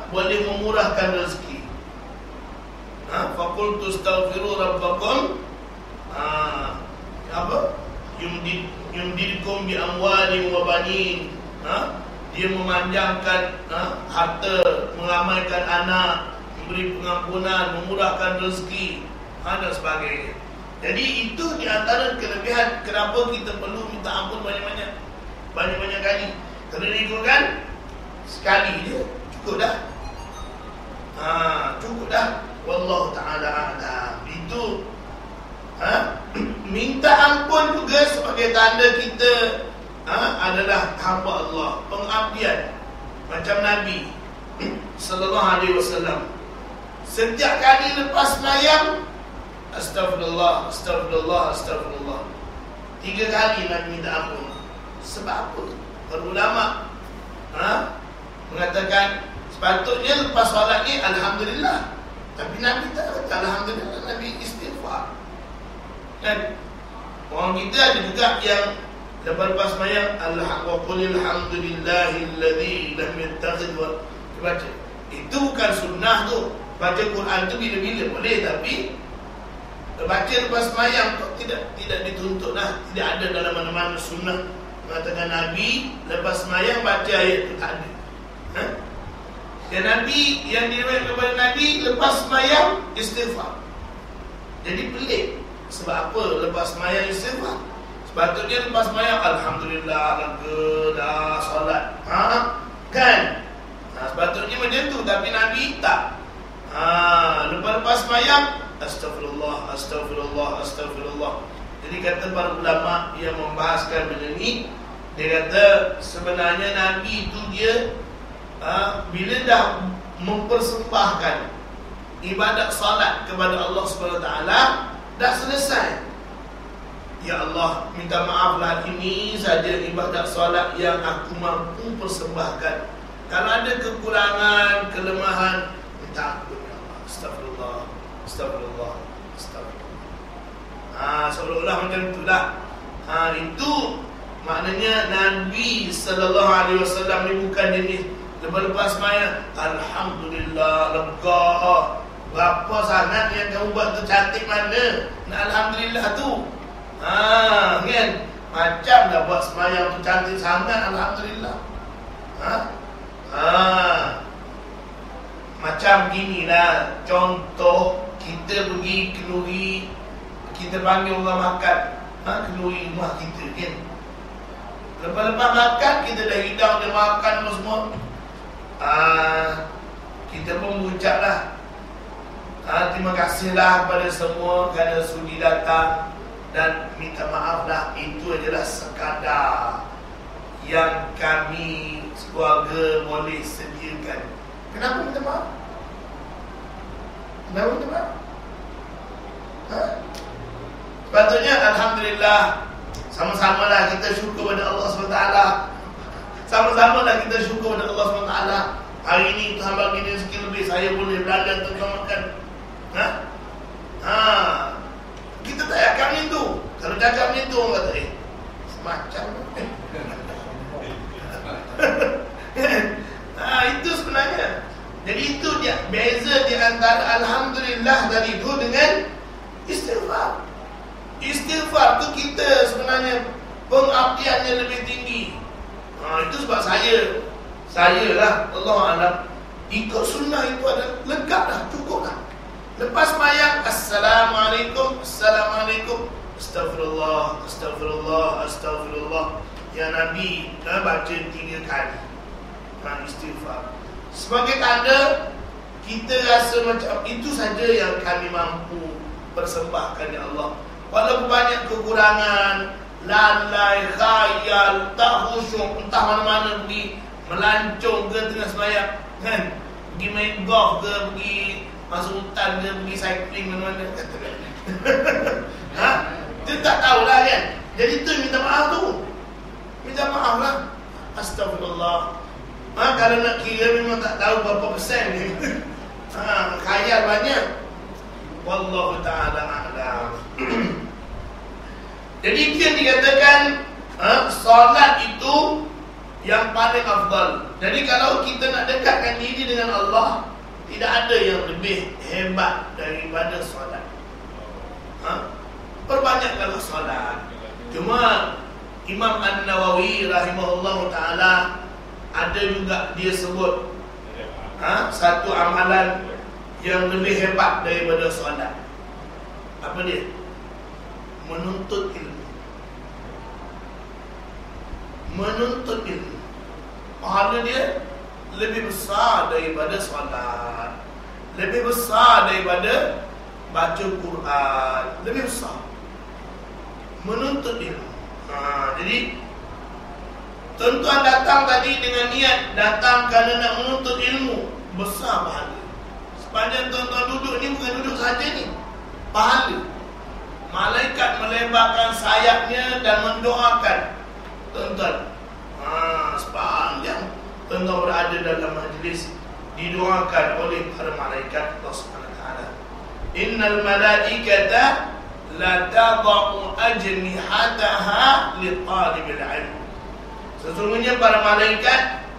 [SPEAKER 1] boleh memurahkan rezeki. Faqultu astaghfiru rabbakum yumdidkum bi amwalin wa banin. Dia memanjangkan harta, mengamaikan anak, memberi pengampunan, memurahkan rezeki, dan sebagainya. Jadi itu di antara kelebihan kenapa kita perlu minta ampun banyak-banyak kali. Kalau diikutkan sekali je cukup dah. Cukup dah. Wallahu ta'ala a'lam. Itu minta ampun juga sebagai tanda kita adalah hamba Allah, pengabdian. Macam Nabi sallallahu alaihi wasallam, setiap kali lepas sembahyang, astagfirullah, astagfirullah, astagfirullah, 3 kali Nabi minta ampun. Sebab apa? Para ulama mengatakan sepatutnya lepas solat ni alhamdulillah, tapi Nabi tak kata alhamdulillah, Nabi istighfar. Dan orang kita ada juga yang lepas sembahyang wa qulil hamdulillahilladzi lam yattakhidh wa baca. Itu bukan sunnah tu. Baca Quran tu bila-bila boleh, tapi baca lepas sembahyang tu tidak dituntut lah. Tidak ada dalam mana-mana sunnah mengatakan Nabi lepas sembahyang baca ayat tu, tak ada. Dan Nabi, yang diriwayatkan kepada Nabi lepas sembahyang istighfar. Jadi pelik. Sebab apa lepas sembahyang istighfar? Sepatutnya lepas sembahyang alhamdulillah, lega dah solat. Kan? Sepatutnya macam tu, tapi Nabi tak. Lepas sembahyang astagfirullah, astagfirullah, astagfirullah. Jadi kata para ulama yang membahaskan benda ni, dia kata sebenarnya Nabi itu dia bila dah mempersembahkan ibadat salat kepada Allah SWT, dah selesai. Ya Allah, minta maaflah, ini saja ibadat salat yang aku mampu persembahkan. Kalau ada kekurangan, kelemahan, minta ampun ya Allah. Astagfirullah, astagfirullah, astagfirullah. Seolah-olah macam itulah. Itu maknanya Nabi sallallahu alaihi wasallam ni bukan jenis lepas sembahyang alhamdulillah, lega. Berapa sangat yang kamu buat tu, cantik mana nak alhamdulillah tu. Kan? Macam dah buat sembahyang tu cantik sangat, alhamdulillah. Macam ginilah contoh, kita pergi kenduri, kita panggil orang makan, kenduri rumah kita kan. Lepas-lepas makan, kita dah hidang dia makan semua. Kita pun mengucaplah terima kasihlah kepada semua kerana sudi datang dan minta maaflah. Itu adalah sekadar yang kami keluarga boleh sediakan. Kenapa minta maaf? Kenapa minta maaf? Sepatutnya alhamdulillah, sama-samalah kita syukur pada Allah SWT. Sama-samalah kita syukur pada Allah SWT. Hari ini Tuhan bagi rezeki lebih, saya boleh belajar tentang makan. Kita tak cakap ni tu. Kalau cakap ni tu orang kata semacam itu sebenarnya. Jadi itu dia beza di antara alhamdulillah tadi itu dengan istighfar. Istighfar tu kita sebenarnya pengabdiannya lebih tinggi. Itu sebab saya lah Allah alam ikut sunnah itu ada lengkap dah, cukup dah. Lepas sembahyang assalamualaikum, assalamualaikum, astagfirullah, astagfirullah, astagfirullah. Ya Nabi baca 3 kali istighfar. Sebagai tanda kita rasa macam itu saja yang kami mampu persembahkan ya Allah. Walaupun banyak kekurangan, lalai, khayal, tak khusyuk, entah mana-mana pergi melancong ke tengah sembahyang, kan? Pergi main golf ke, pergi masuk hutan ke, pergi cycling mana-mana. Dia tak tahulah kan. Jadi tu minta maaf tu. Minta maaf lah. Astagfirullah. Kalau nak kira memang tak tahu berapa persen ni. Khayal banyak. Wallahu ta'ala a'lam. Jadi itu yang dikatakan solat itu yang paling afdal. Jadi kalau kita nak dekatkan diri dengan Allah, tidak ada yang lebih hebat daripada solat. Perbanyakkanlah solat. Cuma Imam An-Nawawi rahimahullah ta'ala ada juga dia sebut satu amalan yang lebih hebat daripada solat. Apa dia? Menuntut ilmu. Menuntut ilmu, pahala dia lebih besar daripada solat, lebih besar daripada baca Quran, lebih besar. Menuntut ilmu. Jadi tuan-tuan datang tadi dengan niat datang kerana nak menuntut ilmu, besar pahala. Sepanjang tuan-tuan duduk ni bukan duduk saja ni, pahala. Malaikat melebarkan sayapnya dan mendoakan tuan-tuan. Sepanjang tuan-tuan berada dalam majlis, didoakan oleh para malaikat Allah Subhanahu wa taala. Innal malaikata la tadau ajnihataha li talibil ilm. Sesungguhnya para malaikat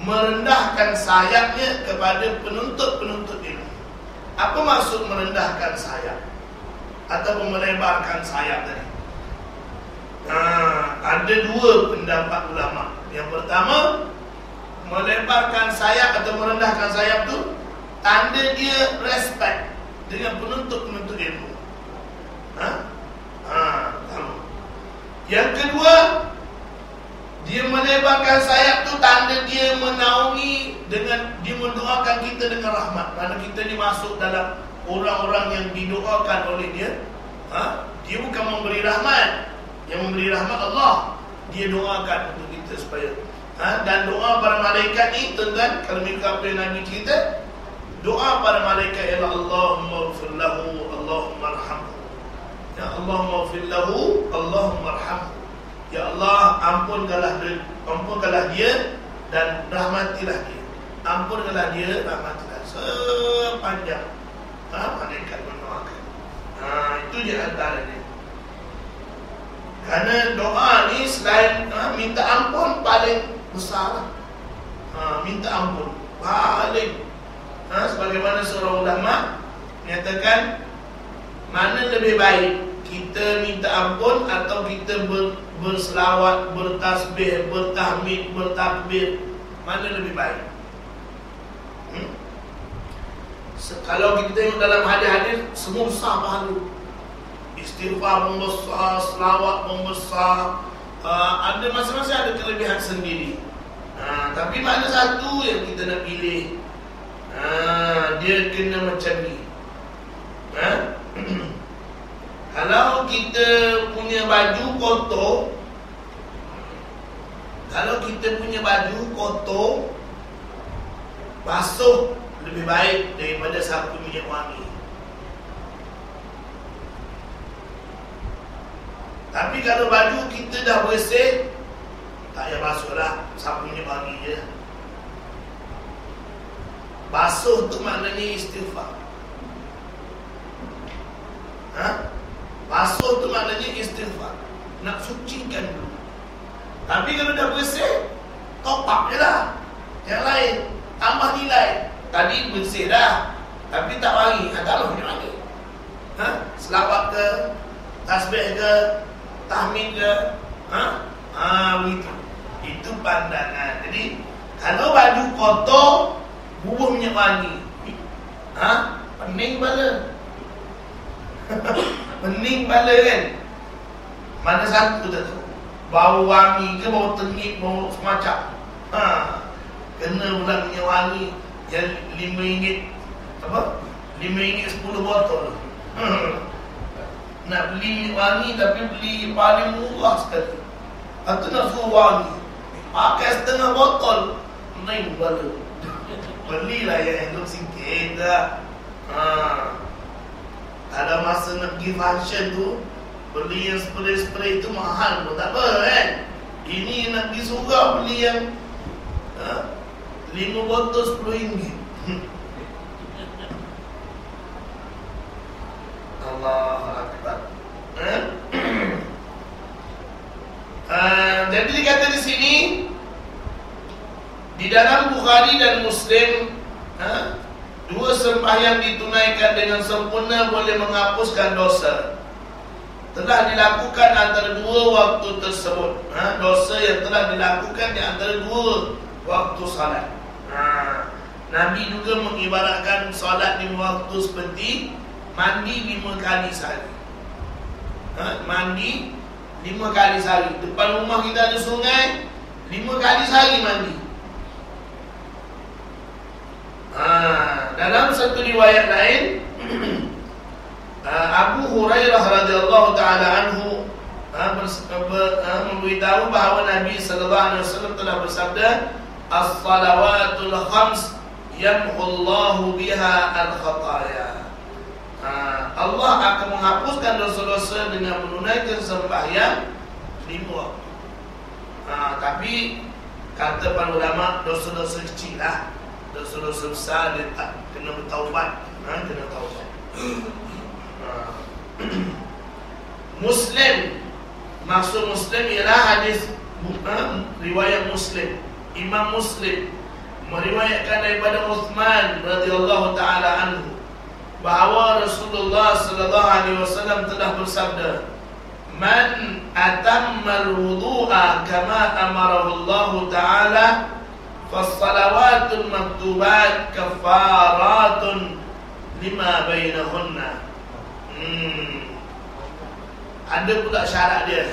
[SPEAKER 1] merendahkan sayapnya kepada penuntut-penuntut ilmu. Apa maksud merendahkan sayap atau melebarkan sayap tadi? Ada 2 pendapat ulama. Yang pertama, melebarkan sayap atau merendahkan sayap tu tanda dia respect dengan penuntut-penuntut ilmu. Yang kedua, dia melebarkan sayap tu tanda dia menaungi dengan, dia mendoakan kita dengan rahmat. Kerana kita ni masuk dalam orang-orang yang didoakan oleh dia. Dia bukan memberi rahmat, yang memberi rahmat Allah. Dia doakan untuk kita supaya dan doa para malaikat ni tuan-tuan, kalau mengikut apa yang Nabi cerita, doa para malaikat ialah Allahumma ighfir lahu, Allahumma arhamhu. Ya Allahumma ighfir lahu, Allahumma arhamhu. Ya Allah, ampunkanlah dia dan rahmatilah dia. Ampunkanlah dia, rahmatilah. Sepanjang malaikat mendoakan. Itu je antara dia. Kerana doa ni selain minta ampun paling besar. Minta ampun paling sebagaimana seorang ulama menyatakan, mana lebih baik, kita minta ampun atau kita berselawat, bertasbih, bertahmid, bertakbir, mana lebih baik? Kalau kita tengok dalam hadis-hadis, semua besar pahala. Istighfar pun besar, selawat pun besar. Ada masing-masing ada kelebihan sendiri. Tapi mana satu yang kita nak pilih? Dia kena macam ni. Kalau kita punya baju kotor, basuh lebih baik daripada sapu minyak wangi. Tapi kalau baju kita dah bersih, tak payah basuh lah, sapu minyak wangi je. Basuh tu maknanya istighfar. Basuh tu maknanya istighfar, nak sucikan dulu. Tapi kalau dah bersih, top up je lah. Yang lain tambah nilai. Tadi bersih dah, tapi tak wangi. Tak tahu macam mana. Selawat ke, tasbih ke, tahmid ke, begitu. Itu pandangan. Jadi kalau baju kotor, bubuh minyak wangi, pening bala. Pening bala kan. Mana satu tak tahu. Bau wangi ke, bau tengik, bau semacam. Kena pula minyak wangi yang RM5 apa? RM5 10 botol. Nak beli minyak wangi tapi beli paling murah sekali. Atau nak suruh wangi, pakai setengah botol. Pening bala. Belilah yang elok sikit dah. Ada masa nak pergi function tu, beli yang spray-spray tu mahal pun tak apa kan. Ini nak pergi surau beli yang 5 botol RM10. Allah Akbar. Jadi dikata di sini, di dalam Bukhari dan Muslim, dua sembahyang ditunaikan dengan sempurna boleh menghapuskan dosa. Telah dilakukan antara dua waktu tersebut. Dosa yang telah dilakukan di antara dua waktu salat. Nabi juga mengibaratkan salat 5 waktu seperti mandi 5 kali sehari. Mandi 5 kali sehari. Depan rumah kita ada sungai, 5 kali sehari mandi. Dalam satu riwayat lain, Abu Hurairah radhiyallahu taala anhu memberitahu bahawa Nabi sallallahu alaihi wasallam telah bersabda, "As-salawatul khams yamhullahu biha al-khataya." Allah akan menghapuskan dosa-dosa dengan menunaikan sembahyang 5 waktu. Tapi kata para ulama, dosa-dosa kecil lah. Dosa-dosa besar dia tak kena bertaubat. Kena taubat. Muslim, maksud Muslim ialah hadis riwayat Muslim. Imam Muslim meriwayatkan daripada Uthman radhiyallahu taala anhu bahawa Rasulullah sallallahu alaihi wasallam telah bersabda, "Man atammal wudu'a kama amarahu Allah taala, fas-salawatul maktubat kafaratun lima bainahunna." Ada pula syarat dia.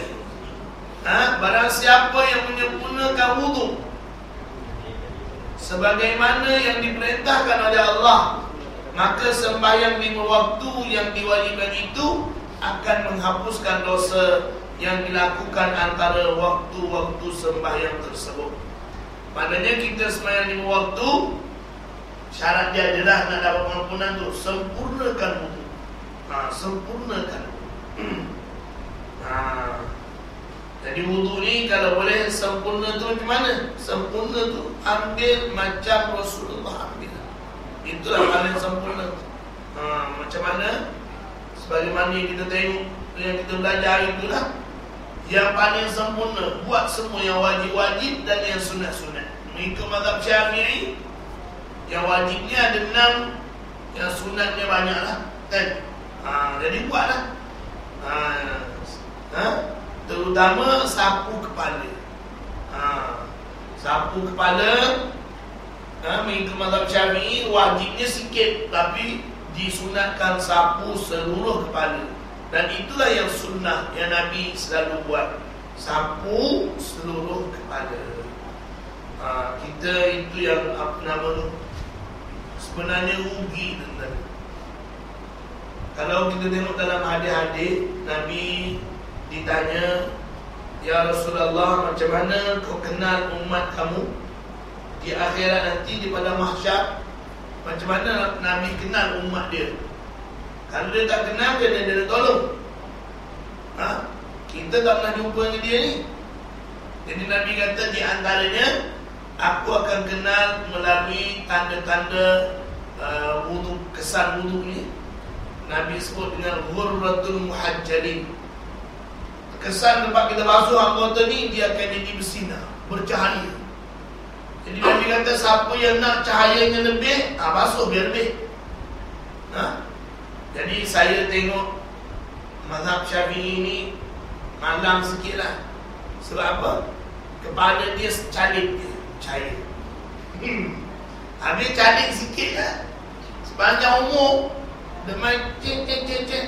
[SPEAKER 1] Barang siapa yang menyempurnakan wudu sebagaimana yang diperintahkan oleh Allah, maka sembahyang 5 waktu yang diwajibkan itu akan menghapuskan dosa yang dilakukan antara waktu-waktu sembahyang tersebut. Maknanya kita sembahyang 5 waktu, syarat dia adalah nak dapat pengampunan tu, sempurnakan wudu. Sempurnakan. Jadi wudu ni kalau boleh sempurna tu macam mana? Sempurna tu ambil macam Rasulullah ambil. Itulah paling sempurna. Macam mana? Sebagaimana yang kita tengok, yang kita belajar itulah yang paling sempurna. Buat semua yang wajib-wajib dan yang sunat-sunat. Mengikut mazhab Syafi'i, yang wajibnya ada 6, yang sunatnya banyaklah kan? Jadi buatlah. Terutama sapu kepala. Sapu kepala, mengikut mazhab Syafi'i wajibnya sikit, tapi disunatkan sapu seluruh kepala. Dan itulah yang sunnah yang Nabi selalu buat, sapu seluruh kepala. Kita itu yang apa nama tu, sebenarnya rugi tentang. Kalau kita tengok dalam hadis-hadis, Nabi ditanya, "Ya Rasulullah, macam mana kau kenal umat kamu di akhirat nanti, di pada mahsyar? Macam mana Nabi kenal umat dia? Kalau dia tak kenal, kena dia tolong. Kita tak pernah jumpa dengan dia ni." Jadi Nabi kata, di antaranya, aku akan kenal melalui tanda-tanda wudu, kesan wudu ni. Nabi sebut dengan ghurratul muhajjalin. Kesan tempat kita basuh anggota ni, dia akan jadi bersinar, bercahaya. Jadi Nabi kata siapa yang nak cahayanya lebih, basuh biar lebih. Jadi saya tengok mazhab Syafi'i ini malam sikit lah. Sebab apa? Kepala dia calik dia, cahaya. Habis calik sikit lah. Sepanjang umur dia main cek.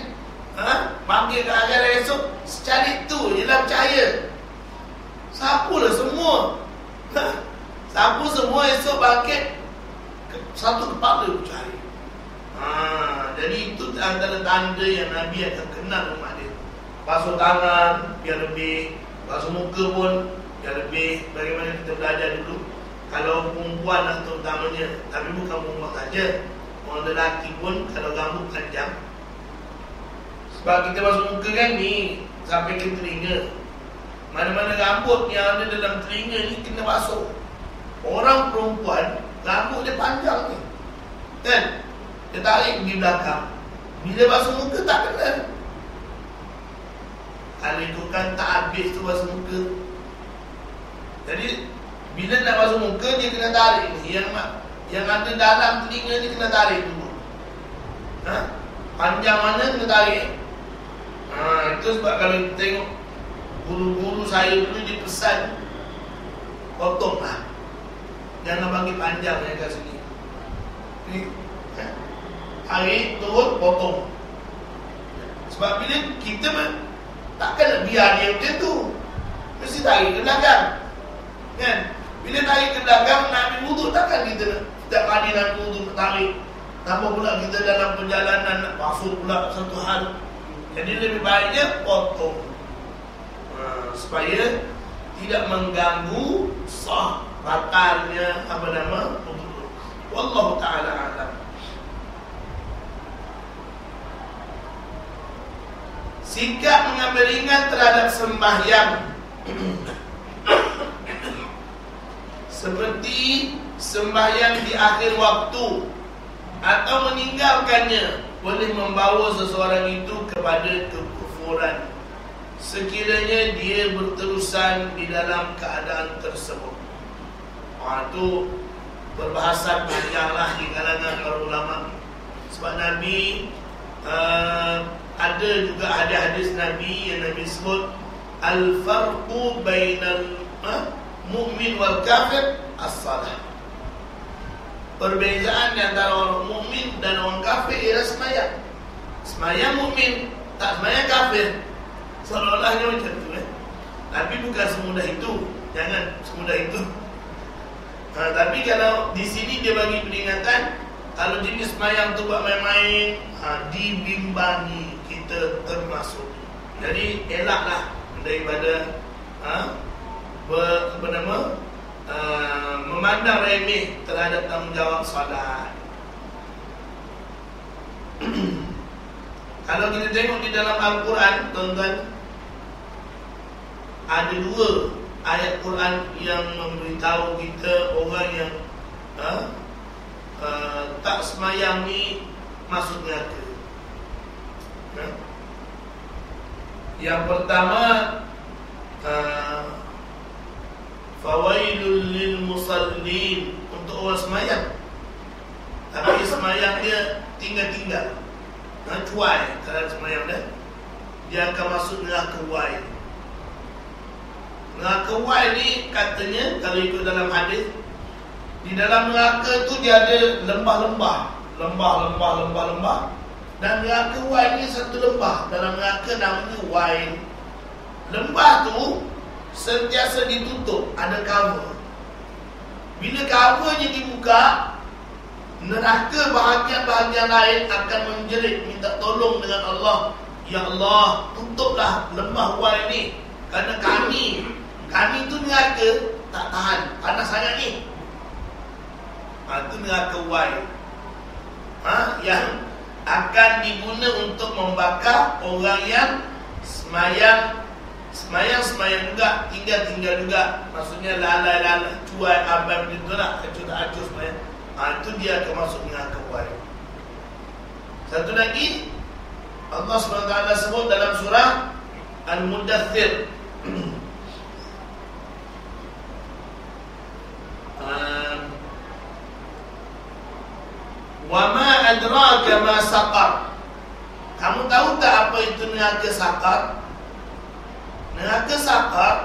[SPEAKER 1] Panggil ke akhir esok, secalik tu je lah cahaya. Sapulah semua. Sapu semua esok bangkit satu kepala cahaya. Jadi itu antara tanda yang Nabi akan kenal umat dia. Basuh tangan biar lebih, basuh muka pun biar lebih. Bagaimana kita belajar dulu. Kalau perempuan lah terutamanya, tapi bukan perempuan saja, orang lelaki pun kalau rambut panjang, sebab kita basuh muka kan ni sampai ke telinga. Mana-mana rambut yang ada dalam telinga ni kena basuh. Orang perempuan rambut dia panjang ni, kan? Dia tarik pergi belakang. Bila basuh muka tak kena. Kalau itu kan tak habis tu basuh muka. Jadi bila nak basuh muka dia kena tarik ni. Yang ada dalam telinga ni kena tarik dulu. Panjang mana kena tarik. Itu sebab kalau kita tengok guru-guru saya dulu dia pesan potong lah, jangan bagi panjang yang kat sini ni. Tarik turun potong. Sebab bila kita takkan nak biar dia macam tu, mesti tarik ke belakang, kan? Bila tarik ke belakang nak ambil wuduk, takkan kita setiap kali nak wuduk tarik. Tambah pula kita dalam perjalanan nak basuh pula satu hal. Jadi lebih baiknya potong, supaya tidak mengganggu sah batalnya wudu. Wallahu ta'ala a'lam. Sikap mengambil ringan terhadap sembahyang seperti sembahyang di akhir waktu atau meninggalkannya boleh membawa seseorang itu kepada kekufuran sekiranya dia berterusan di dalam keadaan tersebut. Itu perbahasan panjanglah di kalangan para ulama. Sebab Nabi ada juga hadis Nabi yang Nabi sebut al-farqu bainal mu'min wal kafir as-salah. Perbezaan antara orang mukmin dan orang kafir ialah sembahyang. Sembahyang mukmin, tak sembahyang kafir. Seolah-olahnya macam tu, tapi bukan semudah itu. Jangan semudah itu. Tapi kalau di sini dia bagi peringatan, kalau jenis sembahyang tu buat main-main, dibimbangi, kita termasuk. Jadi elaklah daripada memandang remeh terhadap tanggungjawab solat. Kalau kita tengok di dalam Al-Quran, tuan-tuan, ada dua ayat Quran yang memberitahu kita orang yang tak semayang ni masuk neraka. Yang pertama, fawailul lil musallin, untuk orang semayang tapi semayang dia tinggal-tinggal, cuai terhadap semayang dia akan masuk neraka wai. Neraka wai ni katanya, kalau ikut dalam hadis, di dalam neraka tu dia ada lembah-lembah, dan neraka wai ni satu lembah dalam neraka namanya wai. Lembah tu sentiasa ditutup, ada cover. Bila covernya dibuka, neraka bahagian-bahagian lain akan menjerit minta tolong dengan Allah. Ya Allah, tutuplah lembah wai ni, kerana kami tu neraka tak tahan, panas sangat ni. Itu neraka wai, yang akan diguna untuk membakar orang yang semayang juga, tinggal juga. Maksudnya lalai, cuai, abang macam tu lah, acuh semayang. Itu dia akan masuk neraka wai. Satu lagi, Allah SWT sebut dalam surah Al-Mudaththir, Wa ma adraka ma saqar. Kamu tahu tak apa itu neraka saqar? Neraka saqar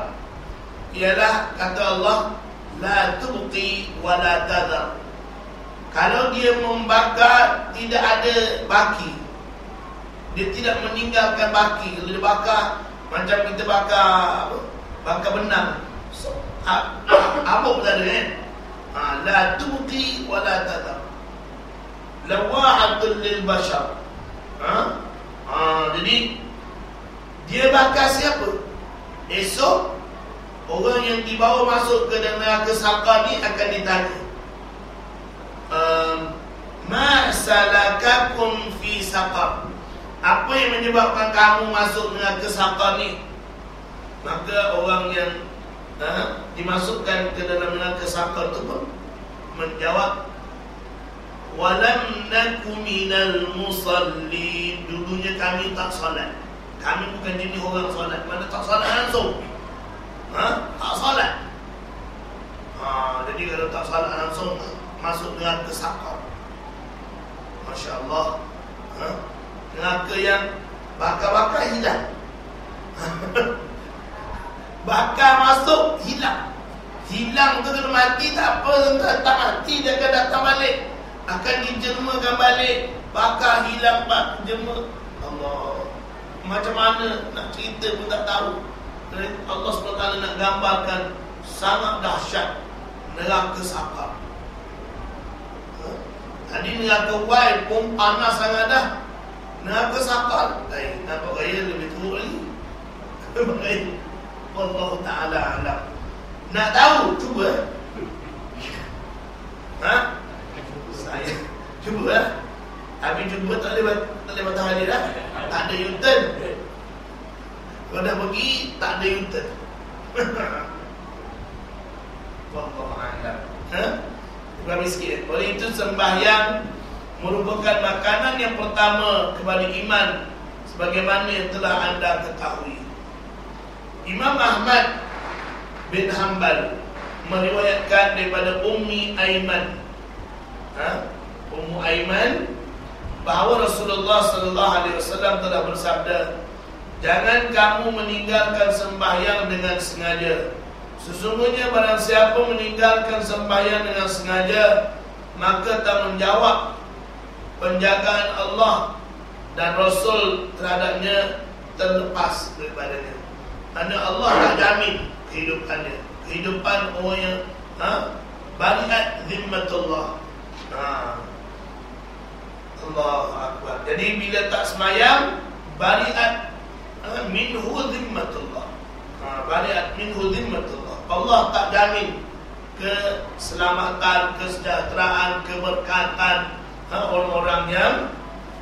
[SPEAKER 1] ialah, kata Allah, la tubqi wa la tadhar. Kalau dia membakar, tidak ada baki. Dia tidak meninggalkan baki. Kalau dia bakar, macam kita bakar bakar benang, habuk tak ada kan? La tubqi wa la tadhar. Lawahatul lil bashar. Jadi dia bakar siapa? Esok orang yang dibawa masuk ke dalam neraka saqar ni akan ditanya, ma salakakum fi saqar? Apa yang menyebabkan kamu masuk neraka saqar ni? Maka orang yang dimasukkan ke dalam neraka saqar tu pun menjawab, walam naku minal musallin. Dulunya kami tak solat. Kami bukan jenis orang solat. Mana tak solat langsung? Tak solat. Jadi kalau tak solat langsung, masuk neraka saqar. Masya Allah. Neraka yang bakar-bakar hilang. Bakar masuk, hilang. Hilang tu kalau mati tak apa, tak mati dia akan datang balik, akan dijelmakan balik. Bakar, hilang, jema. Allah, macam mana nak cerita pun tak tahu. Allah SWT nak gambarkan sangat dahsyat neraka saqar. Tadi neraka wai pun panas sangat dah. Neraka saqar, nampak gaya lebih teruk lagi. Allah Ta'ala alam. Nak tahu? Cuba. Saya cuba. Habis cuba tak boleh batal hadir dah. Tak ada U-turn. Kalau dah pergi, tak ada U-turn. Wallahu a'lam. Berapa sikit. Oleh itu sembahyang merupakan makanan yang pertama kepada iman, sebagaimana yang telah anda ketahui. Imam Ahmad bin Hanbal meriwayatkan daripada Ummi Aiman, Ummu Aiman, bahawa Rasulullah sallallahu alaihi wasallam telah bersabda, jangan kamu meninggalkan sembahyang dengan sengaja. Sesungguhnya barang siapa meninggalkan sembahyang dengan sengaja, maka tanggungjawab penjagaan Allah dan Rasul terhadapnya terlepas daripadanya. Kerana Allah tak jamin kehidupannya, kehidupan orang yang bariat zimmatullah. Allahu Akbar. Jadi bila tak semayang, bariat minhu zimmatullah. Bariat minhu zimmatullah. Allah tak jamin keselamatan, kesejahteraan, keberkatan orang-orang yang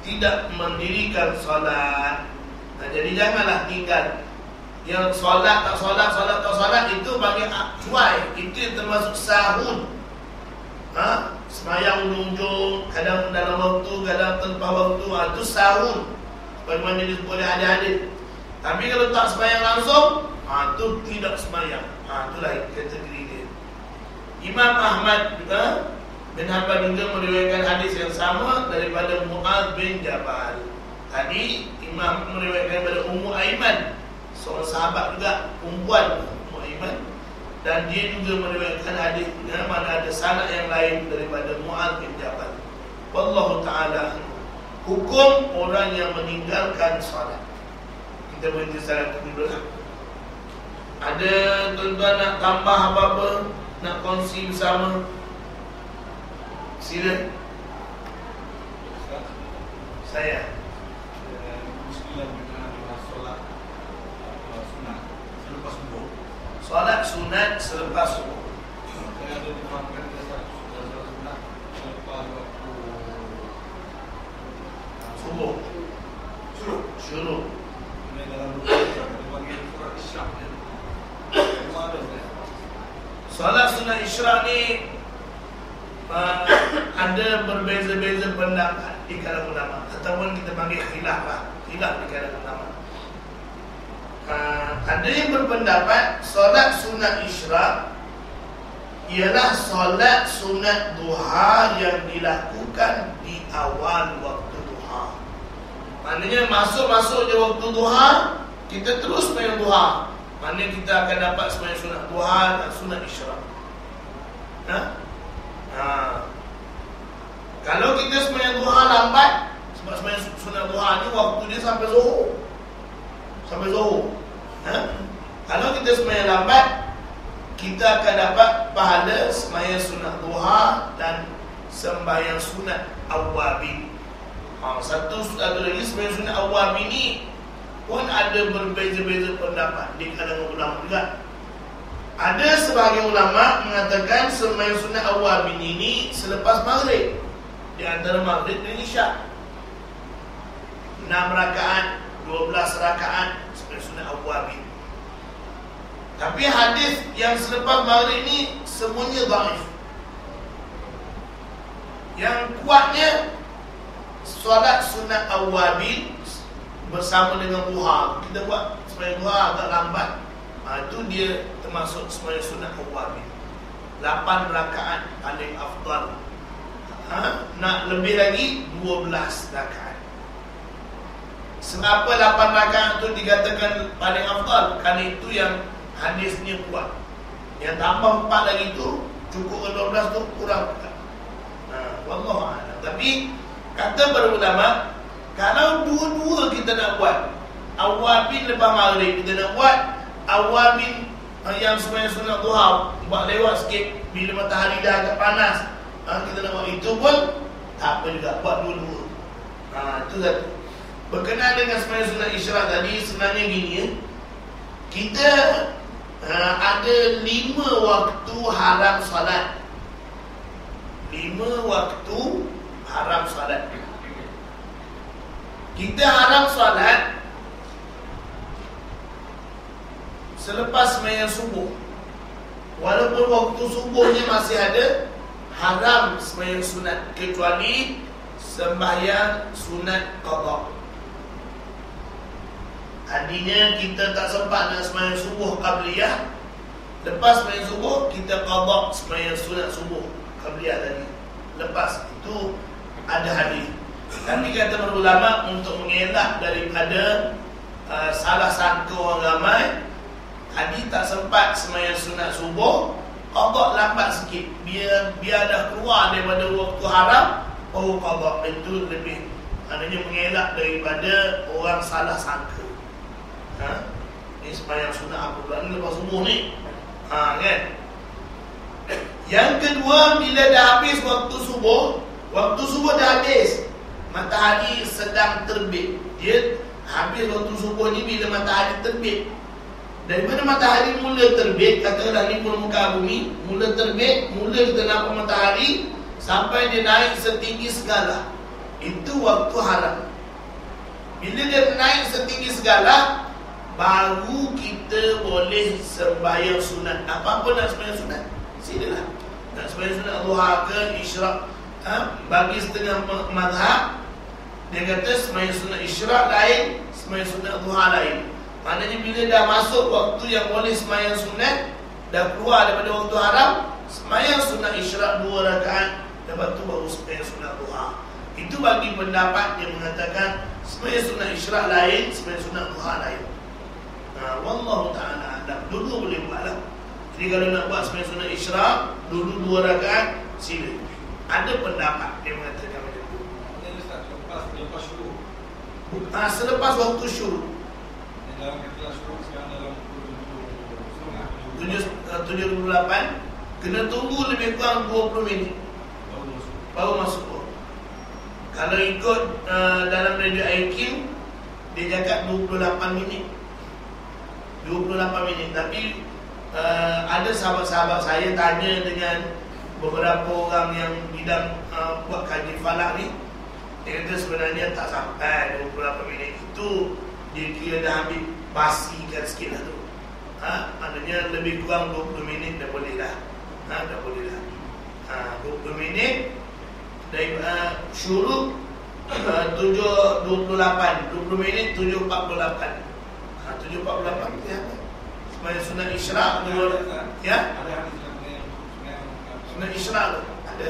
[SPEAKER 1] tidak mendirikan solat. Jadi janganlah tinggal. Yang solat tak solat, solat tak solat, itu bagi cuai. Itu termasuk sahun. Semayang ujung-ujung, kadang dalam waktu, kadang tanpa waktu, itu sahun. Bagaimana disebut oleh hadis-hadis. Tapi kalau tak semayang langsung, itu tidak semayang. Itulah kategori dia. Imam Ahmad bin Hanbal juga meriwayatkan hadis yang sama daripada Mu'adz bin Jabal. Tadi Imam meriwayatkan daripada Ummu Aiman, seorang sahabat juga, perempuan, Ummu Aiman, dan dia juga meriwayatkan hadis mana ada sanad yang lain daripada Mu'adz bin Jabal. Wallahu ta'ala hukum orang yang meninggalkan solat. Kita berhenti salat dulu lah. Ada tuan-tuan nak tambah apa-apa, nak kongsi bersama? Sila. Saya
[SPEAKER 2] Bismillah dengan solat sunat selepas subuh.
[SPEAKER 1] solat sunat selepas subuh.
[SPEAKER 2] Saya ada dimakan solat sunat selepas waktu
[SPEAKER 1] Subuh. Syuruk.
[SPEAKER 2] Ini dalam bagi surat Isyraq.
[SPEAKER 1] Solat sunat Isyraq ni ada berbeza-beza pendapat di kalangan ulama, ataupun kita panggil khilaf lah, khilaf di kalangan ulama. Ada yang berpendapat solat sunat Isyraq ialah solat sunat duha yang dilakukan di awal waktu duha. Maknanya masuk je waktu duha, kita terus sembahyang duha. Maknanya kita akan dapat sembahyang sunat duha dan sunat isyraq. Kalau kita sembahyang duha lambat, sebab sembahyang sunat duha ni waktu dia sampai zuhur. Kalau kita sembahyang lambat, kita akan dapat pahala sembahyang sunat duha dan sembahyang sunat awwabin. Satu lagi sembahyang sunat awwabin ni pun ada berbeza-beza pendapat di kalangan ulama juga. Ada sebahagian ulama mengatakan sembahyang sunat awwabin ini selepas maghrib, di antara maghrib dan isyak. 6 rakaat, 12 rakaat sembahyang sunat awwabin. Tapi hadis yang selepas maghrib ni semuanya dhaif. Yang kuatnya solat sunat awwabin bersama dengan duha. Kita buat sembahyang duha agak lambat, itu dia termasuk sembahyang sunat awwabin. 8 rakaat paling afdal. Nak lebih lagi 12 rakaat. Kenapa 8 rakaat tu dikatakan paling afdal? Kerana itu yang hadisnya kuat. Yang tambah 4 lagi tu cukup 12 tu kurang. Wallahu a'lam. Tapi kata para ulama, kalau dua-dua kita nak buat, awwabin lepas maghrib kita nak buat, awwabin yang sembahyang sunat duha buat lewat sikit bila matahari dah agak panas, kita nak buat itu pun tak apa juga, buat dua-dua. Itu satu. Berkenaan dengan sembahyang sunat isyraq tadi, sebenarnya gini ya. Kita ada 5 waktu haram salat. 5 waktu haram salat. Kita haram salat selepas sembahyang subuh. Walaupun waktu subuhnya masih ada, haram sembahyang sunat kecuali sembahyang sunat qada. Artinya kita tak sempat nak sembahyang subuh qabliyah, lepas sembahyang subuh kita qada sembahyang sunat subuh qabliyah tadi. Lepas itu ada hadis. Tapi kata para ulama, untuk mengelak daripada salah sangka orang ramai, hadis tak sempat sembahyang sunat subuh, qada lambat sikit, biar dah keluar daripada waktu haram, baru qada. Itu lebih, maknanya mengelak daripada orang salah sangka. Ini sembahyang sunat apa pula ni lepas subuh ni, kan? Yang kedua, bila dah habis waktu subuh dah habis, matahari sedang terbit. Dia habis waktu subuh ni bila matahari terbit. Dari mana matahari mula terbit, katakanlah ni permukaan bumi mula terbit, mula kita nampak matahari sampai dia naik setinggi segala, itu waktu haram. Bila dia naik setinggi segala, baru kita boleh sembahyang sunat. Apa-apa nak sembahyang sunat, silalah. Nak sembahyang sunat duha ke isyraq, bagi setengah mazhab, dia kata sembahyang sunat isyraq lain, sembahyang sunat duha lain. Maknanya bila dah masuk waktu yang boleh sembahyang sunat, dah keluar daripada waktu haram, sembahyang sunat isyraq 2 rakaat, lepas tu baru sembahyang sunat duha. Itu bagi pendapat yang mengatakan sembahyang sunat isyraq lain, sembahyang sunat duha lain. Wallahu ta'ala alam. Dulu boleh buatlah. Jadi kalau nak buat sembahyang sunat isyraq dulu 2 rakaat, sila. Ada pendapat yang mengatakan macam tu.
[SPEAKER 2] Selepas syuruk.
[SPEAKER 1] Selepas waktu syuruk.
[SPEAKER 2] Dalam kata syuruk sekarang dalam
[SPEAKER 1] 7:28, kena tunggu lebih kurang 20 minit baru masuk. Kalau ikut dalam radio IQ, dia cakap 28 minit. 28 minit. Tapi ada sahabat-sahabat saya tanya dengan beberapa orang yang bidang buat kaji falak ni, dia kata sebenarnya tak sampai 28 minit. Itu dia kira dah ambil basikan sikit lah tu. Maknanya lebih kurang 20 minit dah boleh dah. Dah boleh dah. 20 minit dari syuruk 7.28, 20 minit 7.48. 7.48 ya. Sembahyang sunat isyraq ya. Sunat isyraq tu ada.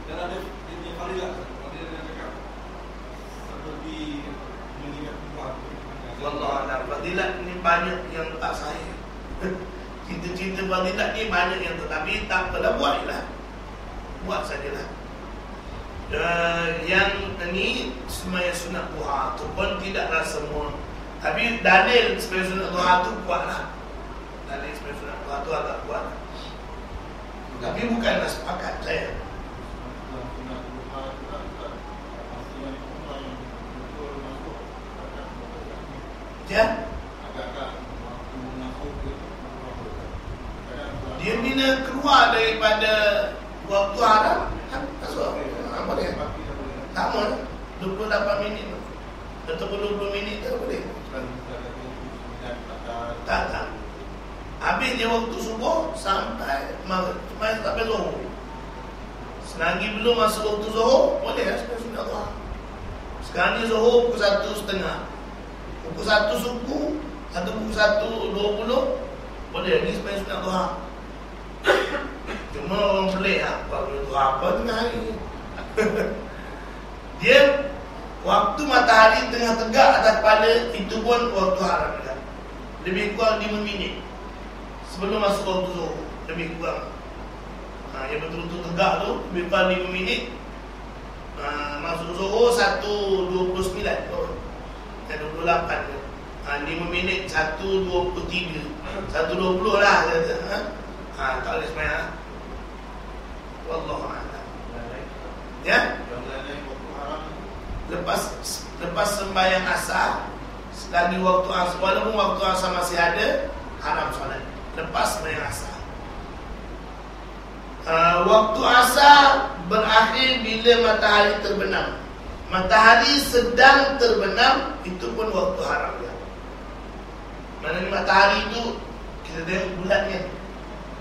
[SPEAKER 3] Dan ada dia fadilah, fadilah yang dekat seperti mengingat Tuhan.
[SPEAKER 1] Wallahualam, fadilat ni banyak yang tak sahih. Cerita-cerita fadilat ni banyak yang tetapi tak apalah, buat sajalah. Yang ni sembahyang sunat duha tu pun tidaklah semua. Tapi dalil sembahyang sunat duha tu kuatlah. Dalil sembahyang sunat duha tu agak kuat. Tapi bukanlah sepakat saya. Ya? Dia bila keluar daripada waktu haram kan masuk apa dia? Sama 28 minit ataupun 20 minit tak boleh. Tak. Habis dia waktu subuh sampai maghrib, sampai zuhur. Selagi belum masuk waktu zuhur, boleh lah sampai sunat duha. Sekarang ni zuhur pukul 1.30. Pukul 1 subuh atau pukul 1.20 boleh lagi sampai sunat duha. Cuma orang pelik lah, duha apa tengah hari ni. Dia waktu matahari tengah tegak atas kepala, itu pun waktu haram juga. Lebih kurang 5 minit sebelum masuk waktu zuhur, lebih kurang. Yang betul-betul tegak tu lebih kurang 5 minit. Masuk zuhur 1.29 dan 28 tu. 5 minit 1.23 1.20 lah kata. Tak boleh sembahyang. Wallahualam. Ya? Lepas sembahyang asar, selagi waktu asar, walaupun waktu asar masih ada, haram solat. Lepas sembahyang asar. Waktu asar berakhir bila matahari terbenam. Matahari sedang terbenam, itu pun waktu haram ya. Mana matahari itu kita tengok bulannya.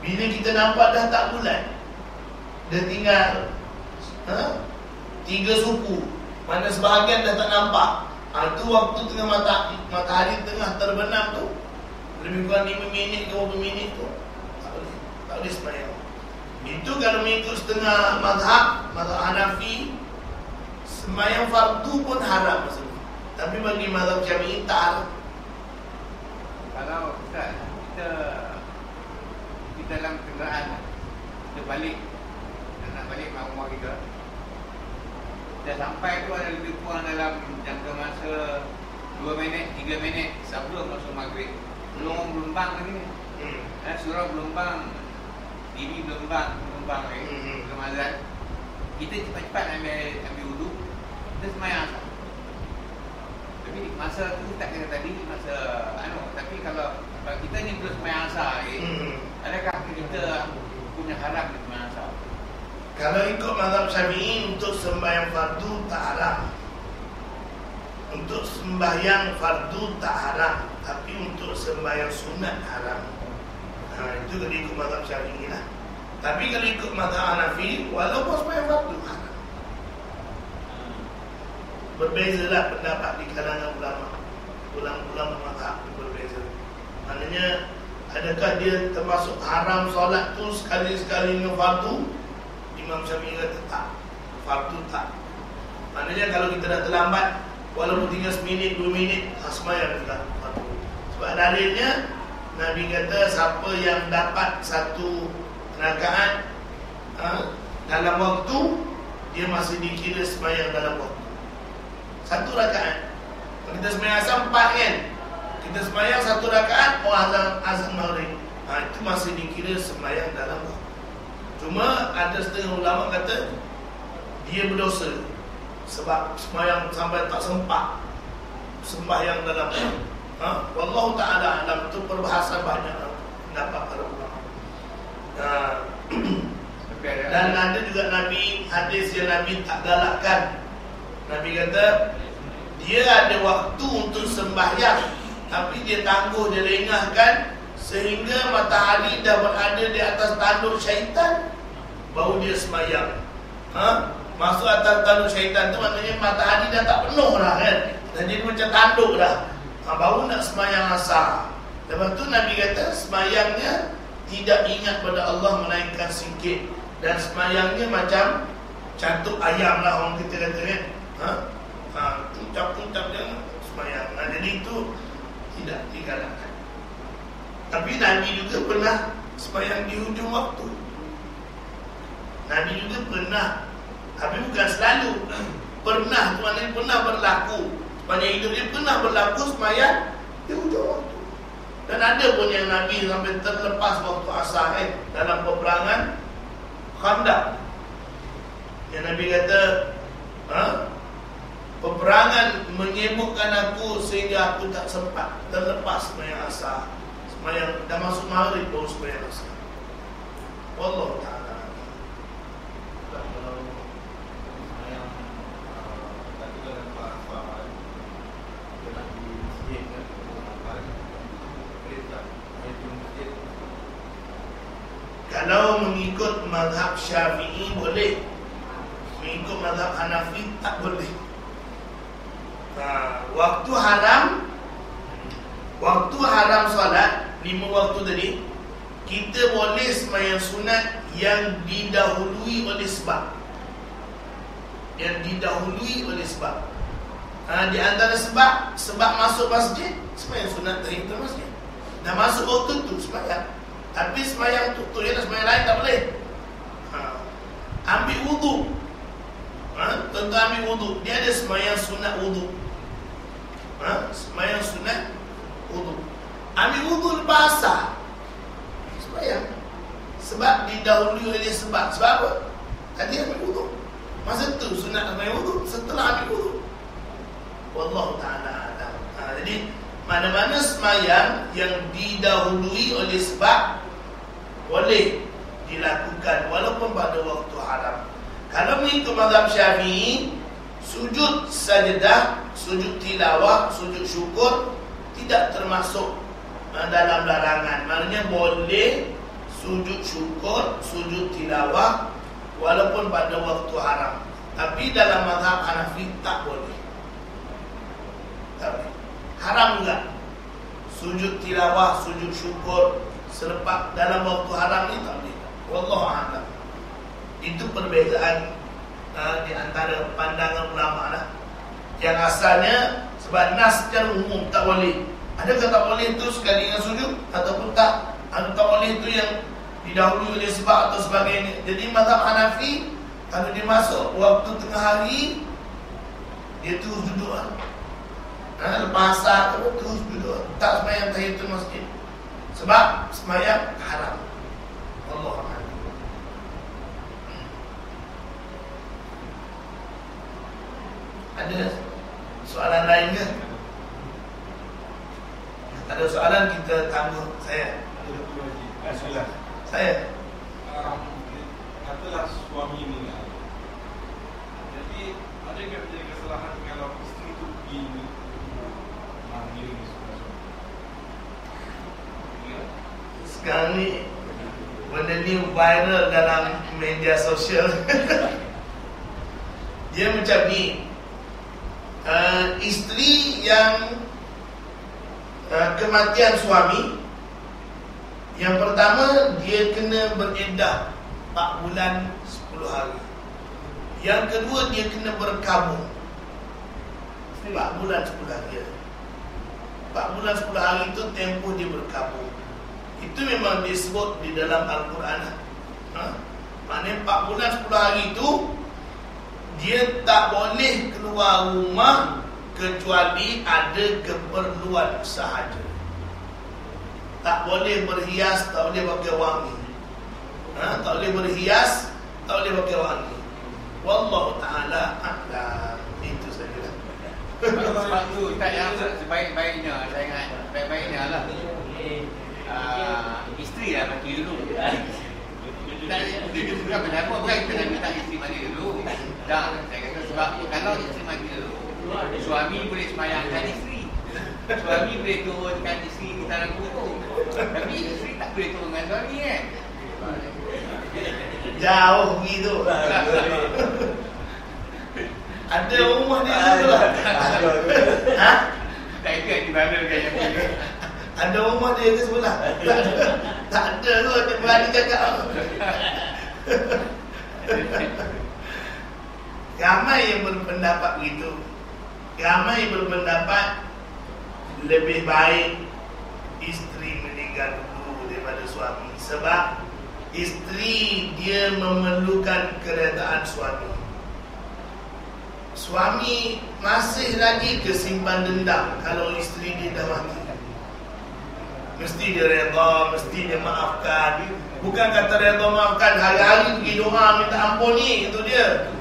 [SPEAKER 1] Bila kita nampak dah tak bulan, dia tinggal 3 suku, mana sebahagian dah tak nampak. Itu waktu tengah matahari tengah terbenam tu, lebih kurang 5 minit ke 20 minit tu, tak boleh sembahyang. Itu kalau mengikut setengah mazhab Hanafi, sembahyang fardu pun haram maksudnya. Tapi bagi mazhab Syafi'i tak haram.
[SPEAKER 2] Kalau kita dalam kenderaan, kita balik, nak balik rumah kita, dah sampai tu ada lebih kurang dalam jangka masa 2 minit, 3 minit sebelum masuk maghrib. Belum belumbang lagi ni. Surau belumbang, diri belumbang lagi. Kemasan. Kita cepat-cepat ambil wudu, kita sembahyang asar. Tapi masa tu tak kena tadi, masa tapi kalau kita ni belum sembahyang asar lagi, adakah kita punya haram di sembahyang asar?
[SPEAKER 1] Kalau ikut mazhab Syafi'i, untuk sembahyang fardu tak haram. Untuk sembahyang fardu tak haram, tapi untuk sembahyang sunat haram. Itu kalau ikut mazhab Syafi'i lah. Tapi kalau ikut mazhab Hanafi, walaupun sembahyang fardu haram. Berbezalah pendapat di kalangan ulama mazhab berbeza. Maknanya, adakah dia termasuk haram solat tu sekali-sekali dengan fardu? Imam Syafi'i kata tak, fardu tak. Maknanya kalau kita dah terlambat, walaupun tinggal seminit, 2 minit, sembahyang juga fardu. Sebab dalilnya Nabi kata siapa yang dapat 1 rakaat dalam waktu, dia masih dikira sembahyang dalam waktu. 1 rakaat. Kalau kita sembahyang asar 4 kan, kita sembahyang 1 rakaat, azan maghrib, itu masih dikira sembahyang dalam waktu. Cuma ada setengah ulama kata dia berdosa sebab sembahyang sampai tak sempat sembahyang dalam wallahu ta'ala alam. Itu perbahasan banyak pendapat para ulama. Dan ada juga Nabi, hadis yang Nabi tak galakkan. Nabi kata dia ada waktu untuk sembahyang, tapi dia tangguh, dia lengahkan sehingga matahari dah berada di atas tanduk syaitan, baru dia sembahyang. Masuk atas tanduk syaitan tu maknanya matahari dah tak penuh dah kan, dan dia macam tanduk dah, baru nak sembahyang asar. Lepas tu Nabi kata sembahyangnya tidak ingat pada Allah melainkan sikit, dan sembahyangnya macam catuk ayam lah orang kita kata kan. Tuncap-tuncap dia semayang. Jadi itu tidak digalakkan. Tapi Nabi juga pernah semayang di hujung waktu. Nabi juga pernah, tapi bukan selalu. Pernah, tu maknanya pernah berlaku. Sepanjang hidup dia pernah berlaku semayang di hujung waktu. Dan ada pun yang Nabi sampai terlepas waktu asar dalam peperangan Khandaq. Yang Nabi kata, peperangan menyibukkan aku sehingga aku tak sempat terlepas semayang asar. Semayang dah masuk maghrib baru semayang asar. Wallahu ta'ala.
[SPEAKER 3] Kalau semayang tadi dalam asar dalam di masjid kan,
[SPEAKER 1] kalau mengikut mazhab Syafi'i boleh, mengikut mazhab Hanafi tak boleh. Waktu haram solat 5 waktu tadi, kita boleh sembahyang sunat yang didahului oleh sebab. Di antara sebab masuk masjid, sembahyang sunat tahiyatul masjid. Dah masuk waktu tu sembahyang. Tapi sembahyang tu ialah sembahyang lain tak boleh. Ambil wudu. Tentu ambil wudu. Dia ada sembahyang sunat wudu. Sembahyang sunat wudu. Ambil wudu lepas asar, sembahyang. Sebab didahului oleh sebab. Sebab apa? Tadi ambil wudu. Masa tu sunat sembahyang wudu, setelah ambil wudu. Wallahu ta'ala a'lam. Jadi mana-mana sembahyang yang didahului oleh sebab boleh dilakukan walaupun pada waktu haram. Kalau mengikut mazhab Syafi'i, sujud sajdah, sujud tilawah, sujud syukur tidak termasuk dalam larangan. Maknanya boleh sujud syukur, sujud tilawah walaupun pada waktu haram. Tapi dalam mazhab Hanafi tak boleh. Haram juga sujud tilawah, sujud syukur selepas dalam waktu haram ni tak boleh. Wallahu a'lam. Itu perbezaan di antara pandangan ulama lah. Yang asalnya sebab nas secara umum tak boleh. Adakah tak boleh itu sekali dengan sujud ataupun tak? Atau tak boleh itu yang didahului oleh sebab atau sebagainya. Jadi mazhab Hanafi, kalau dia masuk waktu tengah hari, dia terus duduk lah. Lepas asar terus duduk, tak sembahyang tahiyatul masjid. Sebab sembahyang haram. Allah a'lam. Ada soalan lain ke? Ada soalan kita tangguh saya.
[SPEAKER 3] Bismillah.
[SPEAKER 1] Saya.
[SPEAKER 3] Katalah suami meninggal. Jadi adakah menjadi kesalahan kalau isteri itu pergi mengiringi suami?
[SPEAKER 1] Sekarang ni benda ni viral dalam media sosial. Dia macam ni, isteri yang kematian suami, yang pertama dia kena beriddah 4 bulan 10 hari. Yang kedua dia kena berkabung 4 bulan 10 hari. 4 bulan 10 hari itu tempoh dia berkabung. Itu memang disebut di dalam Al-Quran. Maknanya 4 bulan 10 hari itu dia tak boleh keluar rumah kecuali ada keperluan sahaja. Tak boleh berhias, tak boleh pakai wangi. Tak boleh berhias, tak boleh pakai wangi. Wallahu ta'ala a'lam. Itu saja.
[SPEAKER 2] Sebab tu tak yang sebaik-baiknya, saya ingat baik-baiknya lah isteri lah mati dulu. Bukan kenapa, bukan kita nak minta isteri mati dulu. Dah, saya kata sebab kalau isteri mati dulu, suami boleh semayangkan isteri, suami boleh turunkan isteri di tanah kubur. Tapi isteri tak boleh turunkan suami kan.
[SPEAKER 1] Jauh begitu. Ada rumah dia dulu lah.
[SPEAKER 2] Tak ikut di mana kan yang punya.
[SPEAKER 1] Ada rumah dia ke sebelah? Tak ada tu, dia berani cakap. Ramai yang berpendapat begitu. Ramai berpendapat lebih baik isteri meninggal dulu daripada suami, sebab isteri dia memerlukan keredaan suami. Suami masih lagi kesimpan dendam kalau isteri dia dah mati. Mesti dia redha, mesti dia maafkan. Bukan kata redha maafkan, hari-hari pergi doa minta ampun ni, itu dia.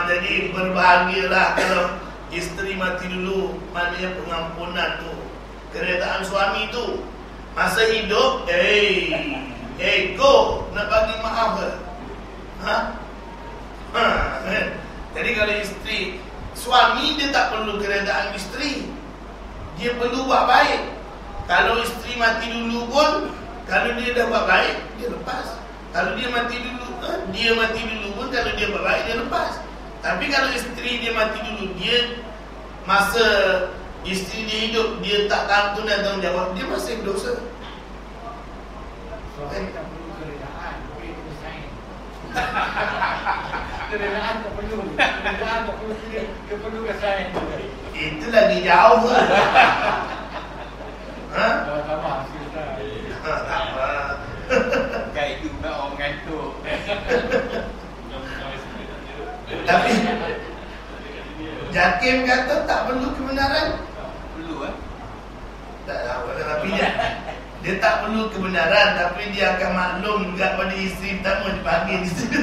[SPEAKER 1] Jadi berbahagialah kalau isteri mati dulu. Maknanya pengampunan tu, keredaan suami tu. Masa hidup, go nak bagi maaf ke? Jadi kalau isteri, suami dia tak perlu keredaan isteri, dia perlu buat baik. Kalau isteri mati dulu pun, kalau dia dah buat baik, dia lepas. Kalau dia mati dulu, dia mati dulu pun, kalau dia buat baik, dia lepas. Tapi kalau isteri dia mati dulu, dia masa isteri dia hidup, dia tak tanggungjawab, dia masih berdosa.
[SPEAKER 4] Suami tak perlu keredaan, tapi perlu saing. Keredaan tak perlu. Keredaan tak perlu. Dia perlu saing.
[SPEAKER 1] Itu lagi jauh lah.
[SPEAKER 4] Sama cerita.
[SPEAKER 1] Tak apa.
[SPEAKER 2] Kan itu bukan orang mengantuk.
[SPEAKER 1] Tapi Jakim kata tak perlu kebenaran.
[SPEAKER 2] Perlu
[SPEAKER 1] Tak tahu, tapi dia tak perlu kebenaran, tapi dia akan maklum juga pada isteri pertama. Dia panggil isteri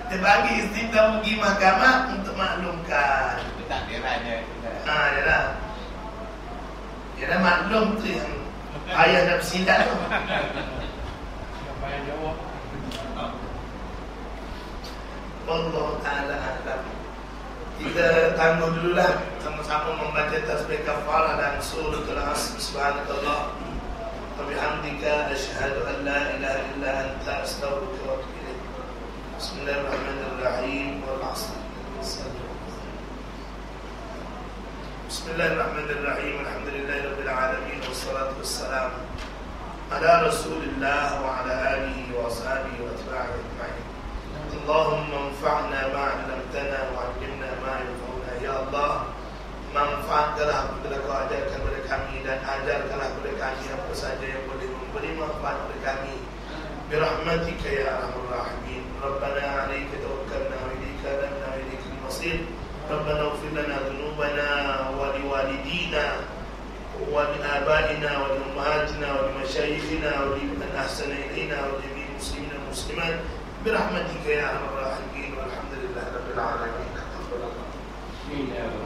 [SPEAKER 1] dia panggil isteri pertama pergi mahkamah untuk maklumkan.
[SPEAKER 2] Takdiran dia.
[SPEAKER 1] Yalah. Dia dah maklum tu yang ayah dah bersilat tu.
[SPEAKER 4] Siapa yang jawab?
[SPEAKER 1] Allah Ta'ala alam. Kita tangguh dululah, sama-sama membaca tasbih kafarah dan suratul Asr. Subhanallah wa bihamdika asyhadu an la ilaha illa anta astaghfiruka wa atubu ilaik. Bismillahirrahmanirrahim. Wal 'asr. Bismillahirrahmanirrahim. Alhamdulillahirabbil alamin wassalatu wassalamu ala Rasulillah wa ala alihi wa ashabihi wa atba'ihi ajma'in. Allahumma anfa'na ma 'allamtana wa 'allimna ma yanfa'una. Ya Allah, manfaatkanlah kepada Kau ajarkan kepada kami, dan ajarkanlah kepada kami apa saja yang boleh memberi manfaat kepada kami. Birahmatika ya arhamar rahimin. Rabbana 'alaika tawakkalna wa ilaika anabna wa ilaikal masir. Rabbana ighfir lana dhunubana wa liwalidina wa liabaina wa liummahatina wa limashayikhina wa liman ahsana ilaina wa lijami'il muslimin wal muslimat. Birahmatika ya arhamar rahimin. Walhamdulillahirabbil alamin.
[SPEAKER 4] Bismillahirrahmanirrahim.